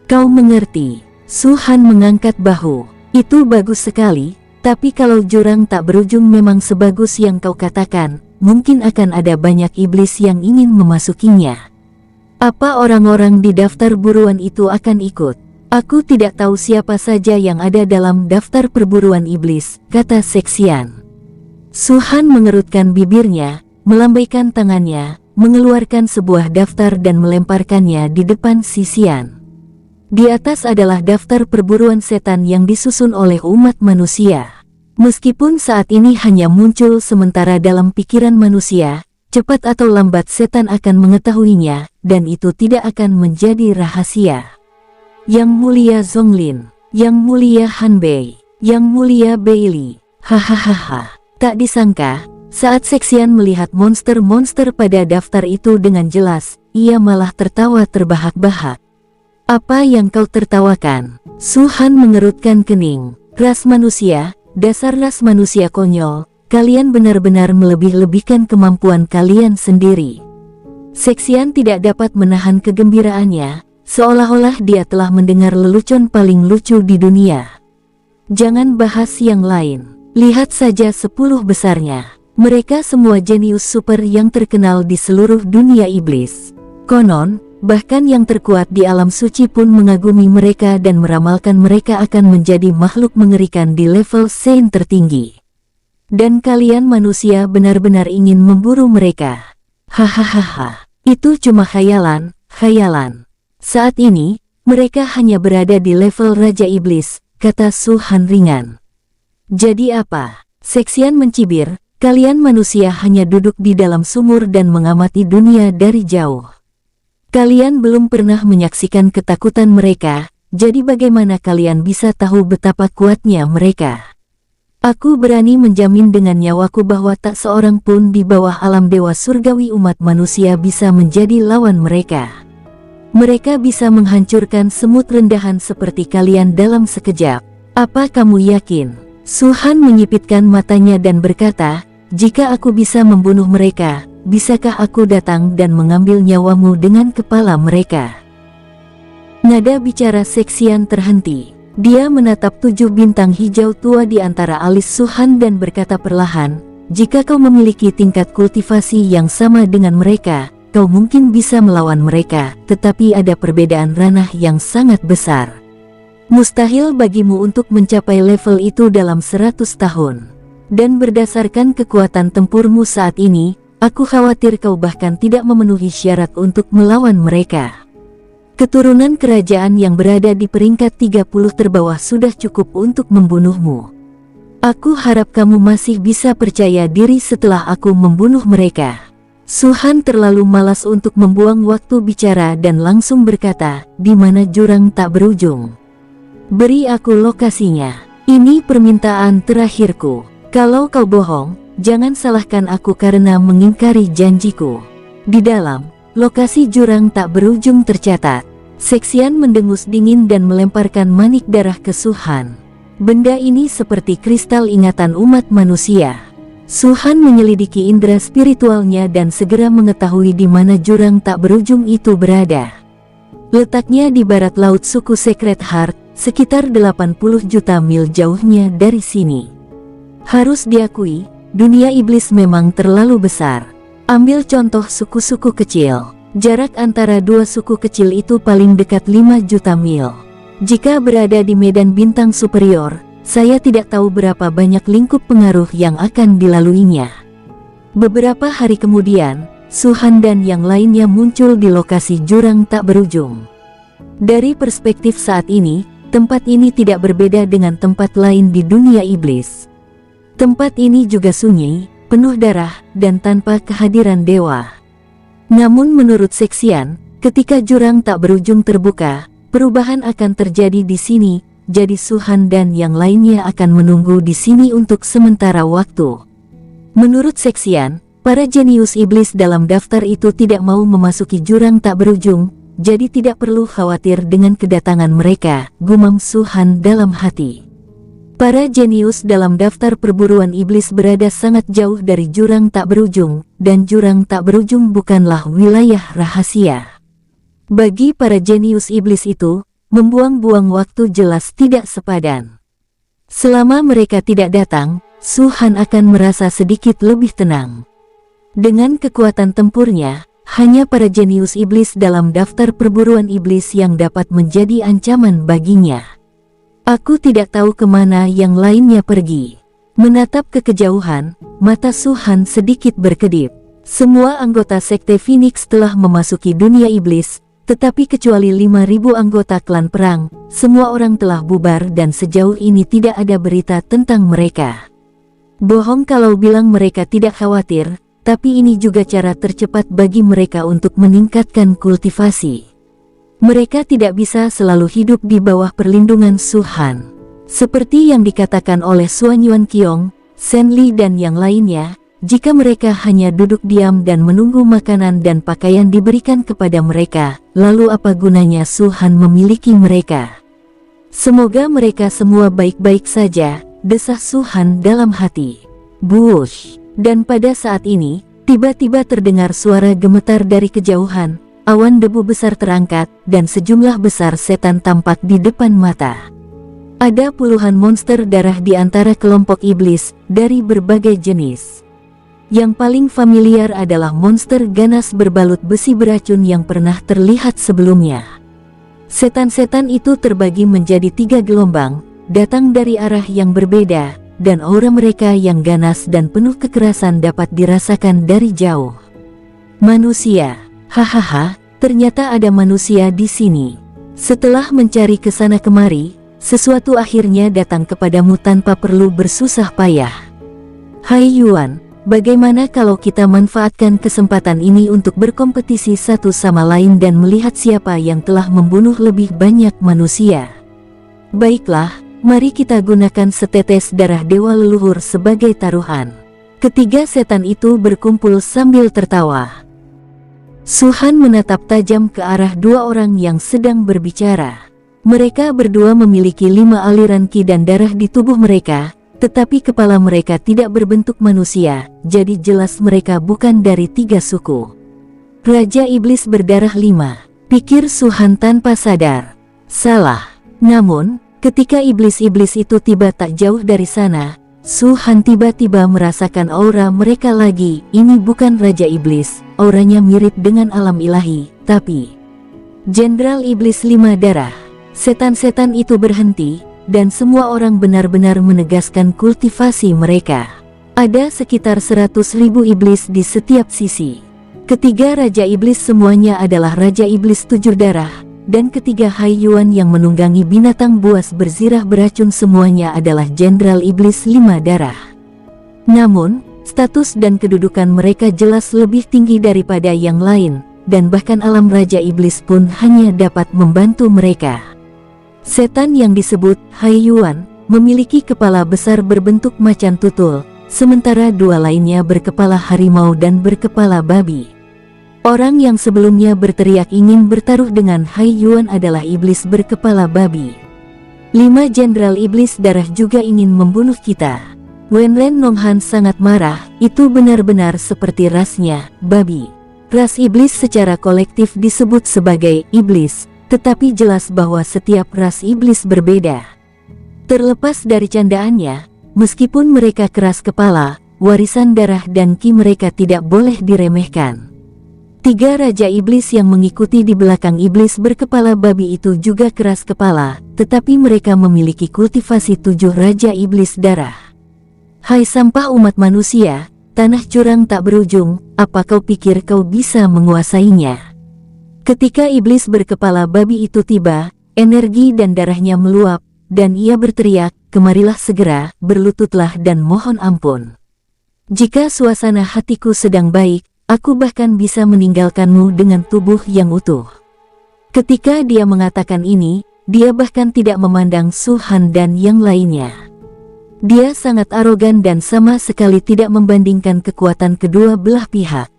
[SPEAKER 1] Kau mengerti? Su-han mengangkat bahu. Itu bagus sekali, tapi kalau jurang tak berujung memang sebagus yang kau katakan, mungkin akan ada banyak iblis yang ingin memasukinya. Apa orang-orang di daftar buruan itu akan ikut? Aku tidak tahu siapa saja yang ada dalam daftar perburuan iblis, kata Seksian. Su-han mengerutkan bibirnya, melambaikan tangannya, mengeluarkan sebuah daftar dan melemparkannya di depan Sisian. Di atas adalah daftar perburuan setan yang disusun oleh umat manusia. Meskipun saat ini hanya muncul sementara dalam pikiran manusia, cepat atau lambat setan akan mengetahuinya, dan itu tidak akan menjadi rahasia. Yang Mulia Zonglin, Yang Mulia Hanbei, Yang Mulia Beili. Hahaha. Tak disangka, saat Sexian melihat monster-monster pada daftar itu dengan jelas, ia malah tertawa terbahak-bahak. Apa yang kau tertawakan? Su Han mengerutkan kening. Ras manusia, dasar ras manusia konyol, kalian benar-benar melebih-lebihkan kemampuan kalian sendiri. Sexian tidak dapat menahan kegembiraannya, seolah-olah dia telah mendengar lelucon paling lucu di dunia. Jangan bahas yang lain. Lihat saja 10 besarnya. Mereka semua jenius super yang terkenal di seluruh dunia iblis. Konon, bahkan yang terkuat di alam suci pun mengagumi mereka dan meramalkan mereka akan menjadi makhluk mengerikan di level Saint tertinggi. Dan kalian manusia benar-benar ingin memburu mereka. Hahaha, itu cuma khayalan, khayalan. Saat ini, mereka hanya berada di level Raja Iblis, kata Su Han ringan. Jadi apa? Sexian mencibir, kalian manusia hanya duduk di dalam sumur dan mengamati dunia dari jauh. Kalian belum pernah menyaksikan ketakutan mereka, jadi bagaimana kalian bisa tahu betapa kuatnya mereka? Aku berani menjamin dengan nyawaku bahwa tak seorang pun di bawah alam dewa surgawi umat manusia bisa menjadi lawan mereka. Mereka bisa menghancurkan semut rendahan seperti kalian dalam sekejap. Apa kamu yakin? Su Han menyipitkan matanya dan berkata, jika aku bisa membunuh mereka, bisakah aku datang dan mengambil nyawamu dengan kepala mereka? Nada bicara Sexian terhenti. Dia menatap 7 bintang hijau tua di antara alis Su Han dan berkata perlahan, jika kau memiliki tingkat kultivasi yang sama dengan mereka, kau mungkin bisa melawan mereka, tetapi ada perbedaan ranah yang sangat besar. Mustahil bagimu untuk mencapai level itu dalam 100 tahun. Dan berdasarkan kekuatan tempurmu saat ini, aku khawatir kau bahkan tidak memenuhi syarat untuk melawan mereka. Keturunan kerajaan yang berada di peringkat 30 terbawah sudah cukup untuk membunuhmu. Aku harap kamu masih bisa percaya diri setelah aku membunuh mereka. Su Han terlalu malas untuk membuang waktu bicara dan langsung berkata, di mana jurang tak berujung. Beri aku lokasinya. Ini permintaan terakhirku. Kalau kau bohong, jangan salahkan aku karena mengingkari janjiku. Di dalam lokasi jurang tak berujung tercatat. Sexian mendengus dingin dan melemparkan manik darah ke Su Han. Benda ini seperti kristal ingatan umat manusia. Su Han menyelidiki indera spiritualnya dan segera mengetahui di mana jurang tak berujung itu berada. Letaknya di barat laut suku Secret Heart, sekitar 80 juta mil jauhnya dari sini. Harus diakui, dunia iblis memang terlalu besar. Ambil contoh suku-suku kecil. Jarak antara dua suku kecil itu paling dekat 5 juta mil. Jika berada di medan bintang superior, saya tidak tahu berapa banyak lingkup pengaruh yang akan dilaluinya. Beberapa hari kemudian, Su Han dan yang lainnya muncul di lokasi jurang tak berujung. Dari perspektif saat ini, tempat ini tidak berbeda dengan tempat lain di dunia iblis. Tempat ini juga sunyi, penuh darah, dan tanpa kehadiran dewa. Namun menurut Sexian, ketika jurang tak berujung terbuka, perubahan akan terjadi di sini, jadi Su Han dan yang lainnya akan menunggu di sini untuk sementara waktu. Menurut Sexian, para jenius iblis dalam daftar itu tidak mau memasuki jurang tak berujung, jadi tidak perlu khawatir dengan kedatangan mereka, gumam Su Han dalam hati. Para jenius dalam daftar perburuan iblis berada sangat jauh dari jurang tak berujung, dan jurang tak berujung bukanlah wilayah rahasia. Bagi para jenius iblis itu, membuang-buang waktu jelas tidak sepadan. Selama mereka tidak datang, Su Han akan merasa sedikit lebih tenang. Dengan kekuatan tempurnya, hanya para jenius iblis dalam daftar perburuan iblis yang dapat menjadi ancaman baginya. Aku tidak tahu kemana yang lainnya pergi. Menatap ke kejauhan, mata Su Han sedikit berkedip. Semua anggota Sekte Phoenix telah memasuki dunia iblis, tetapi kecuali 5.000 anggota klan perang, semua orang telah bubar dan sejauh ini tidak ada berita tentang mereka. Bohong kalau bilang mereka tidak khawatir, tapi ini juga cara tercepat bagi mereka untuk meningkatkan kultivasi. Mereka tidak bisa selalu hidup di bawah perlindungan Su Han. Seperti yang dikatakan oleh Xuan Yuanqiong, Shen Li dan yang lainnya, jika mereka hanya duduk diam dan menunggu makanan dan pakaian diberikan kepada mereka, lalu apa gunanya Su Han memiliki mereka? Semoga mereka semua baik-baik saja, desah Su Han dalam hati. Buush! Dan pada saat ini, tiba-tiba terdengar suara gemetar dari kejauhan, awan debu besar terangkat, dan sejumlah besar setan tampak di depan mata. Ada puluhan monster darah di antara kelompok iblis, dari berbagai jenis. Yang paling familiar adalah monster ganas berbalut besi beracun yang pernah terlihat sebelumnya. Setan-setan itu terbagi menjadi 3 gelombang, datang dari arah yang berbeda, dan aura mereka yang ganas dan penuh kekerasan dapat dirasakan dari jauh. Manusia, hahaha, ternyata ada manusia di sini. Setelah mencari ke sana kemari, sesuatu akhirnya datang kepadamu tanpa perlu bersusah payah. Hai Yuan, bagaimana kalau kita manfaatkan kesempatan ini untuk berkompetisi satu sama lain dan melihat siapa yang telah membunuh lebih banyak manusia? Baiklah, mari kita gunakan setetes darah dewa leluhur sebagai taruhan. Ketiga setan itu berkumpul sambil tertawa. Su Han menatap tajam ke arah 2 orang yang sedang berbicara. Mereka berdua memiliki 5 aliran ki dan darah di tubuh mereka, tetapi kepala mereka tidak berbentuk manusia, jadi jelas mereka bukan dari 3 suku. Raja Iblis berdarah 5, pikir Su Han tanpa sadar. Salah. Namun, ketika iblis-iblis itu tiba tak jauh dari sana, Su Han tiba-tiba merasakan aura mereka lagi. Ini bukan Raja Iblis, auranya mirip dengan alam ilahi, tapi Jenderal Iblis 5 darah. Setan-setan itu berhenti, dan semua orang benar-benar menegaskan kultivasi mereka. Ada sekitar 100.000 iblis di setiap sisi. Ketiga Raja Iblis semuanya adalah Raja Iblis 7 darah, dan ketiga Hai Yuan yang menunggangi binatang buas berzirah beracun semuanya adalah Jenderal Iblis 5 darah. Namun, status dan kedudukan mereka jelas lebih tinggi daripada yang lain, dan bahkan alam Raja Iblis pun hanya dapat membantu mereka. Setan yang disebut Hai Yuan memiliki kepala besar berbentuk macan tutul, sementara 2 lainnya berkepala harimau dan berkepala babi. Orang yang sebelumnya berteriak ingin bertaruh dengan Hai Yuan adalah iblis berkepala babi. 5 jenderal iblis darah juga ingin membunuh kita. Wenren Nonghan sangat marah, itu benar-benar seperti rasnya, babi. Ras iblis secara kolektif disebut sebagai iblis, tetapi jelas bahwa setiap ras iblis berbeda. Terlepas dari candaannya, meskipun mereka keras kepala, warisan darah dan ki mereka tidak boleh diremehkan. 3 Raja Iblis yang mengikuti di belakang iblis berkepala babi itu juga keras kepala, tetapi mereka memiliki kultivasi 7 Raja Iblis darah. Hai sampah umat manusia, tanah curang tak berujung, apa kau pikir kau bisa menguasainya? Ketika iblis berkepala babi itu tiba, energi dan darahnya meluap, dan ia berteriak, kemarilah segera, berlututlah dan mohon ampun. Jika suasana hatiku sedang baik, aku bahkan bisa meninggalkanmu dengan tubuh yang utuh. Ketika dia mengatakan ini, dia bahkan tidak memandang Su Han dan yang lainnya. Dia sangat arogan dan sama sekali tidak membandingkan kekuatan kedua belah pihak.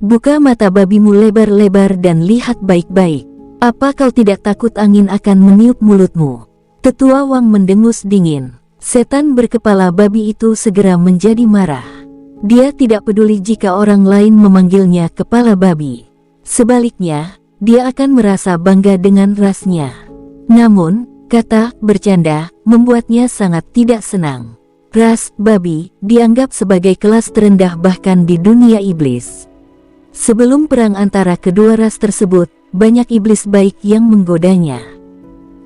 [SPEAKER 1] Buka mata babimu lebar-lebar dan lihat baik-baik. Apa kau tidak takut angin akan meniup mulutmu? Tetua Wang mendengus dingin. Setan berkepala babi itu segera menjadi marah. Dia tidak peduli jika orang lain memanggilnya kepala babi. Sebaliknya, dia akan merasa bangga dengan rasnya. Namun, kata bercanda membuatnya sangat tidak senang. Ras babi dianggap sebagai kelas terendah bahkan di dunia iblis. Sebelum perang antara kedua ras tersebut, banyak iblis baik yang menggodanya.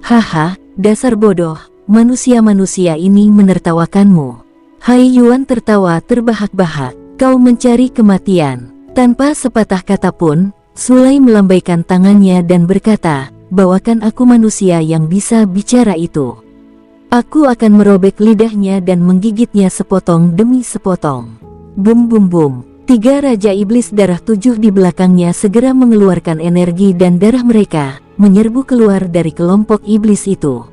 [SPEAKER 1] Haha, dasar bodoh, manusia-manusia ini menertawakanmu. Hai Yuan tertawa terbahak-bahak, kau mencari kematian. Tanpa sepatah kata pun, Sulai melambaikan tangannya dan berkata, bawakan aku manusia yang bisa bicara itu. Aku akan merobek lidahnya dan menggigitnya sepotong demi sepotong. Bum bum bum. 3 Raja Iblis darah 7 di belakangnya segera mengeluarkan energi dan darah mereka, menyerbu keluar dari kelompok iblis itu.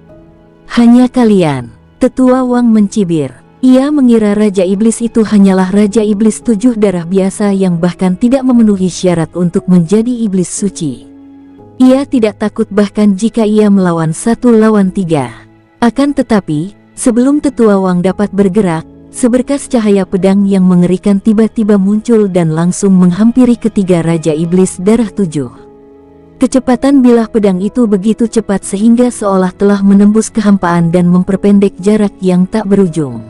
[SPEAKER 1] Hanya kalian, Tetua Wang mencibir. Ia mengira Raja Iblis itu hanyalah Raja Iblis 7 darah biasa yang bahkan tidak memenuhi syarat untuk menjadi iblis suci. Ia tidak takut bahkan jika ia melawan 1 lawan 3. Akan tetapi, sebelum Tetua Wang dapat bergerak, seberkas cahaya pedang yang mengerikan tiba-tiba muncul dan langsung menghampiri ketiga Raja Iblis darah 7. Kecepatan bilah pedang itu begitu cepat sehingga seolah telah menembus kehampaan dan memperpendek jarak yang tak berujung.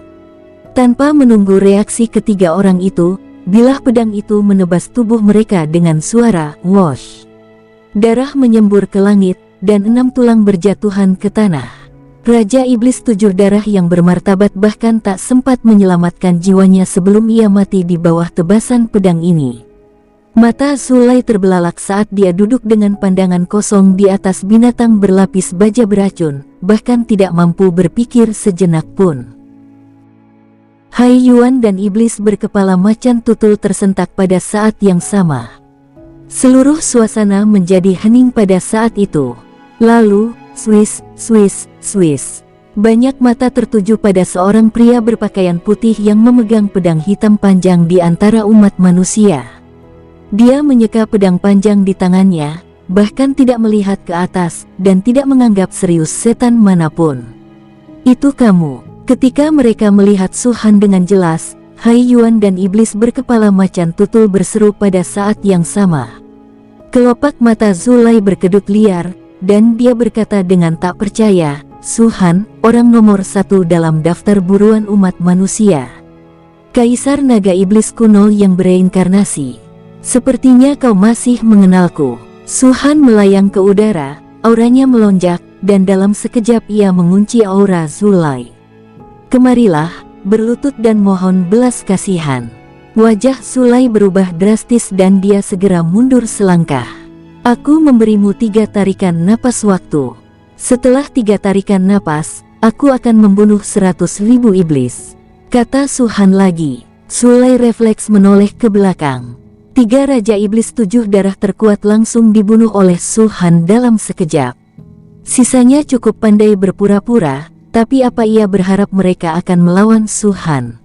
[SPEAKER 1] Tanpa menunggu reaksi ketiga orang itu, bilah pedang itu menebas tubuh mereka dengan suara whoosh. Darah menyembur ke langit, dan 6 tulang berjatuhan ke tanah. Raja Iblis 7 darah yang bermartabat bahkan tak sempat menyelamatkan jiwanya sebelum ia mati di bawah tebasan pedang ini. Mata Zulai terbelalak saat dia duduk dengan pandangan kosong di atas binatang berlapis baja beracun, bahkan tidak mampu berpikir sejenak pun. Hai Yuan dan iblis berkepala macan tutul tersentak pada saat yang sama. Seluruh suasana menjadi hening pada saat itu. Lalu, swish, swish, swish. Banyak mata tertuju pada seorang pria berpakaian putih yang memegang pedang hitam panjang di antara umat manusia. Dia menyeka pedang panjang di tangannya, bahkan tidak melihat ke atas, dan tidak menganggap serius setan manapun. Itu kamu. Ketika mereka melihat Su Han dengan jelas, Hai Yuan dan iblis berkepala macan tutul berseru pada saat yang sama. Kelopak mata Zulai berkedut liar, dan dia berkata dengan tak percaya, Su Han, orang nomor 1 dalam daftar buruan umat manusia. Kaisar naga iblis kuno yang bereinkarnasi. Sepertinya kau masih mengenalku. Su Han melayang ke udara, auranya melonjak, dan dalam sekejap ia mengunci aura Zulai. Kemarilah, berlutut dan mohon belas kasihan. Wajah Zulai berubah drastis dan dia segera mundur selangkah. Aku memberimu 3 tarikan napas waktu. Setelah 3 tarikan napas, aku akan membunuh 100.000 iblis. Kata Su Han lagi. Zulai refleks menoleh ke belakang. 3 Raja Iblis 7 darah terkuat langsung dibunuh oleh Su Han dalam sekejap. Sisanya cukup pandai berpura-pura. Tapi apa ia berharap mereka akan melawan Su Han?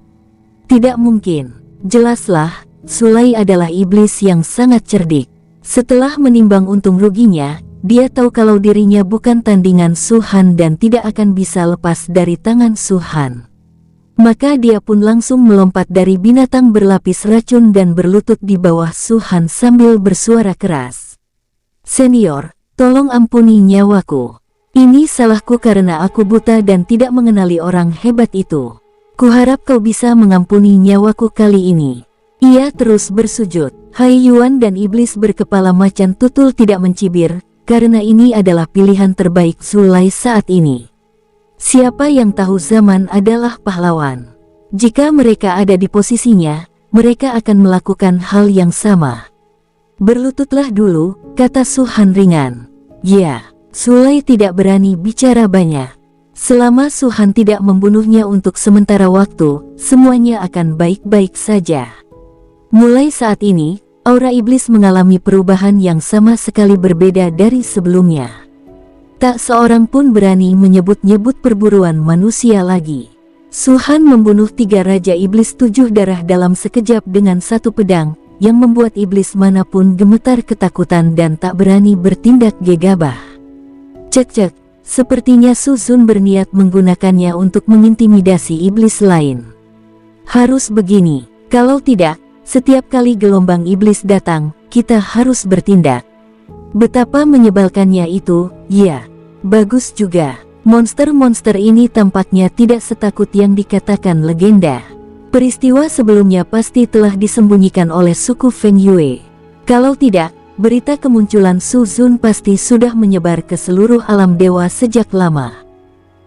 [SPEAKER 1] Tidak mungkin. Jelaslah, Zulai adalah iblis yang sangat cerdik. Setelah menimbang untung ruginya, dia tahu kalau dirinya bukan tandingan Su Han dan tidak akan bisa lepas dari tangan Su Han. Maka dia pun langsung melompat dari binatang berlapis racun dan berlutut di bawah Su Han sambil bersuara keras. Senior, tolong ampuni nyawaku. Ini salahku karena aku buta dan tidak mengenali orang hebat itu. Kuharap kau bisa mengampuni nyawaku kali ini. Ia terus bersujud. Hai Yuan dan iblis berkepala macan tutul tidak mencibir, karena ini adalah pilihan terbaik Zulai saat ini. Siapa yang tahu zaman adalah pahlawan. Jika mereka ada di posisinya, mereka akan melakukan hal yang sama. Berlututlah dulu, kata Su Han ringan. Ya. Zulai tidak berani bicara banyak. Selama Su Han tidak membunuhnya untuk sementara waktu, semuanya akan baik-baik saja. Mulai saat ini, aura iblis mengalami perubahan yang sama sekali berbeda dari sebelumnya. Tak seorang pun berani menyebut-nyebut perburuan manusia lagi. Su Han membunuh 3 Raja Iblis 7 darah dalam sekejap dengan 1 pedang, yang membuat iblis manapun gemetar ketakutan dan tak berani bertindak gegabah. Cek-cek, sepertinya Su Zun berniat menggunakannya untuk mengintimidasi iblis lain. Harus begini, kalau tidak, setiap kali gelombang iblis datang, kita harus bertindak. Betapa menyebalkannya itu, ya. Bagus juga, monster-monster ini tampaknya tidak setakut yang dikatakan legenda. Peristiwa sebelumnya pasti telah disembunyikan oleh suku Feng Yue. Kalau tidak, berita kemunculan Su Zun pasti sudah menyebar ke seluruh alam dewa sejak lama.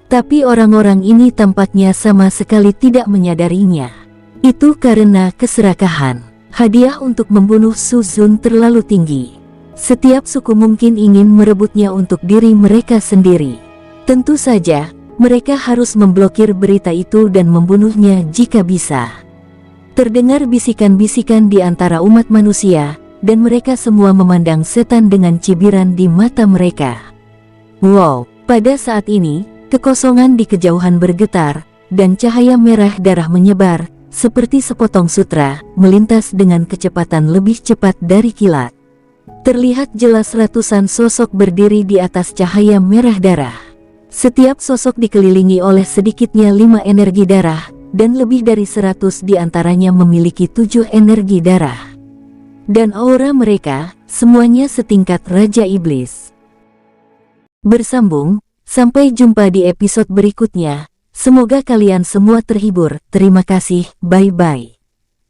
[SPEAKER 1] Tapi orang-orang ini tampaknya sama sekali tidak menyadarinya. Itu karena keserakahan. Hadiah untuk membunuh Su Zun terlalu tinggi. Setiap suku mungkin ingin merebutnya untuk diri mereka sendiri. Tentu saja, mereka harus memblokir berita itu dan membunuhnya jika bisa. Terdengar bisikan-bisikan di antara umat manusia. dan mereka semua memandang setan dengan cibiran di mata mereka. Wow, pada saat ini, kekosongan di kejauhan bergetar, dan cahaya merah darah menyebar, seperti sepotong sutra, melintas dengan kecepatan lebih cepat dari kilat. Terlihat jelas ratusan sosok berdiri di atas cahaya merah darah. Setiap sosok dikelilingi oleh sedikitnya 5 energi darah, dan lebih dari 100 di antaranya memiliki 7 energi darah. Dan aura mereka, semuanya setingkat Raja Iblis. Bersambung, sampai jumpa di episode berikutnya. Semoga kalian semua terhibur. Terima kasih, bye-bye.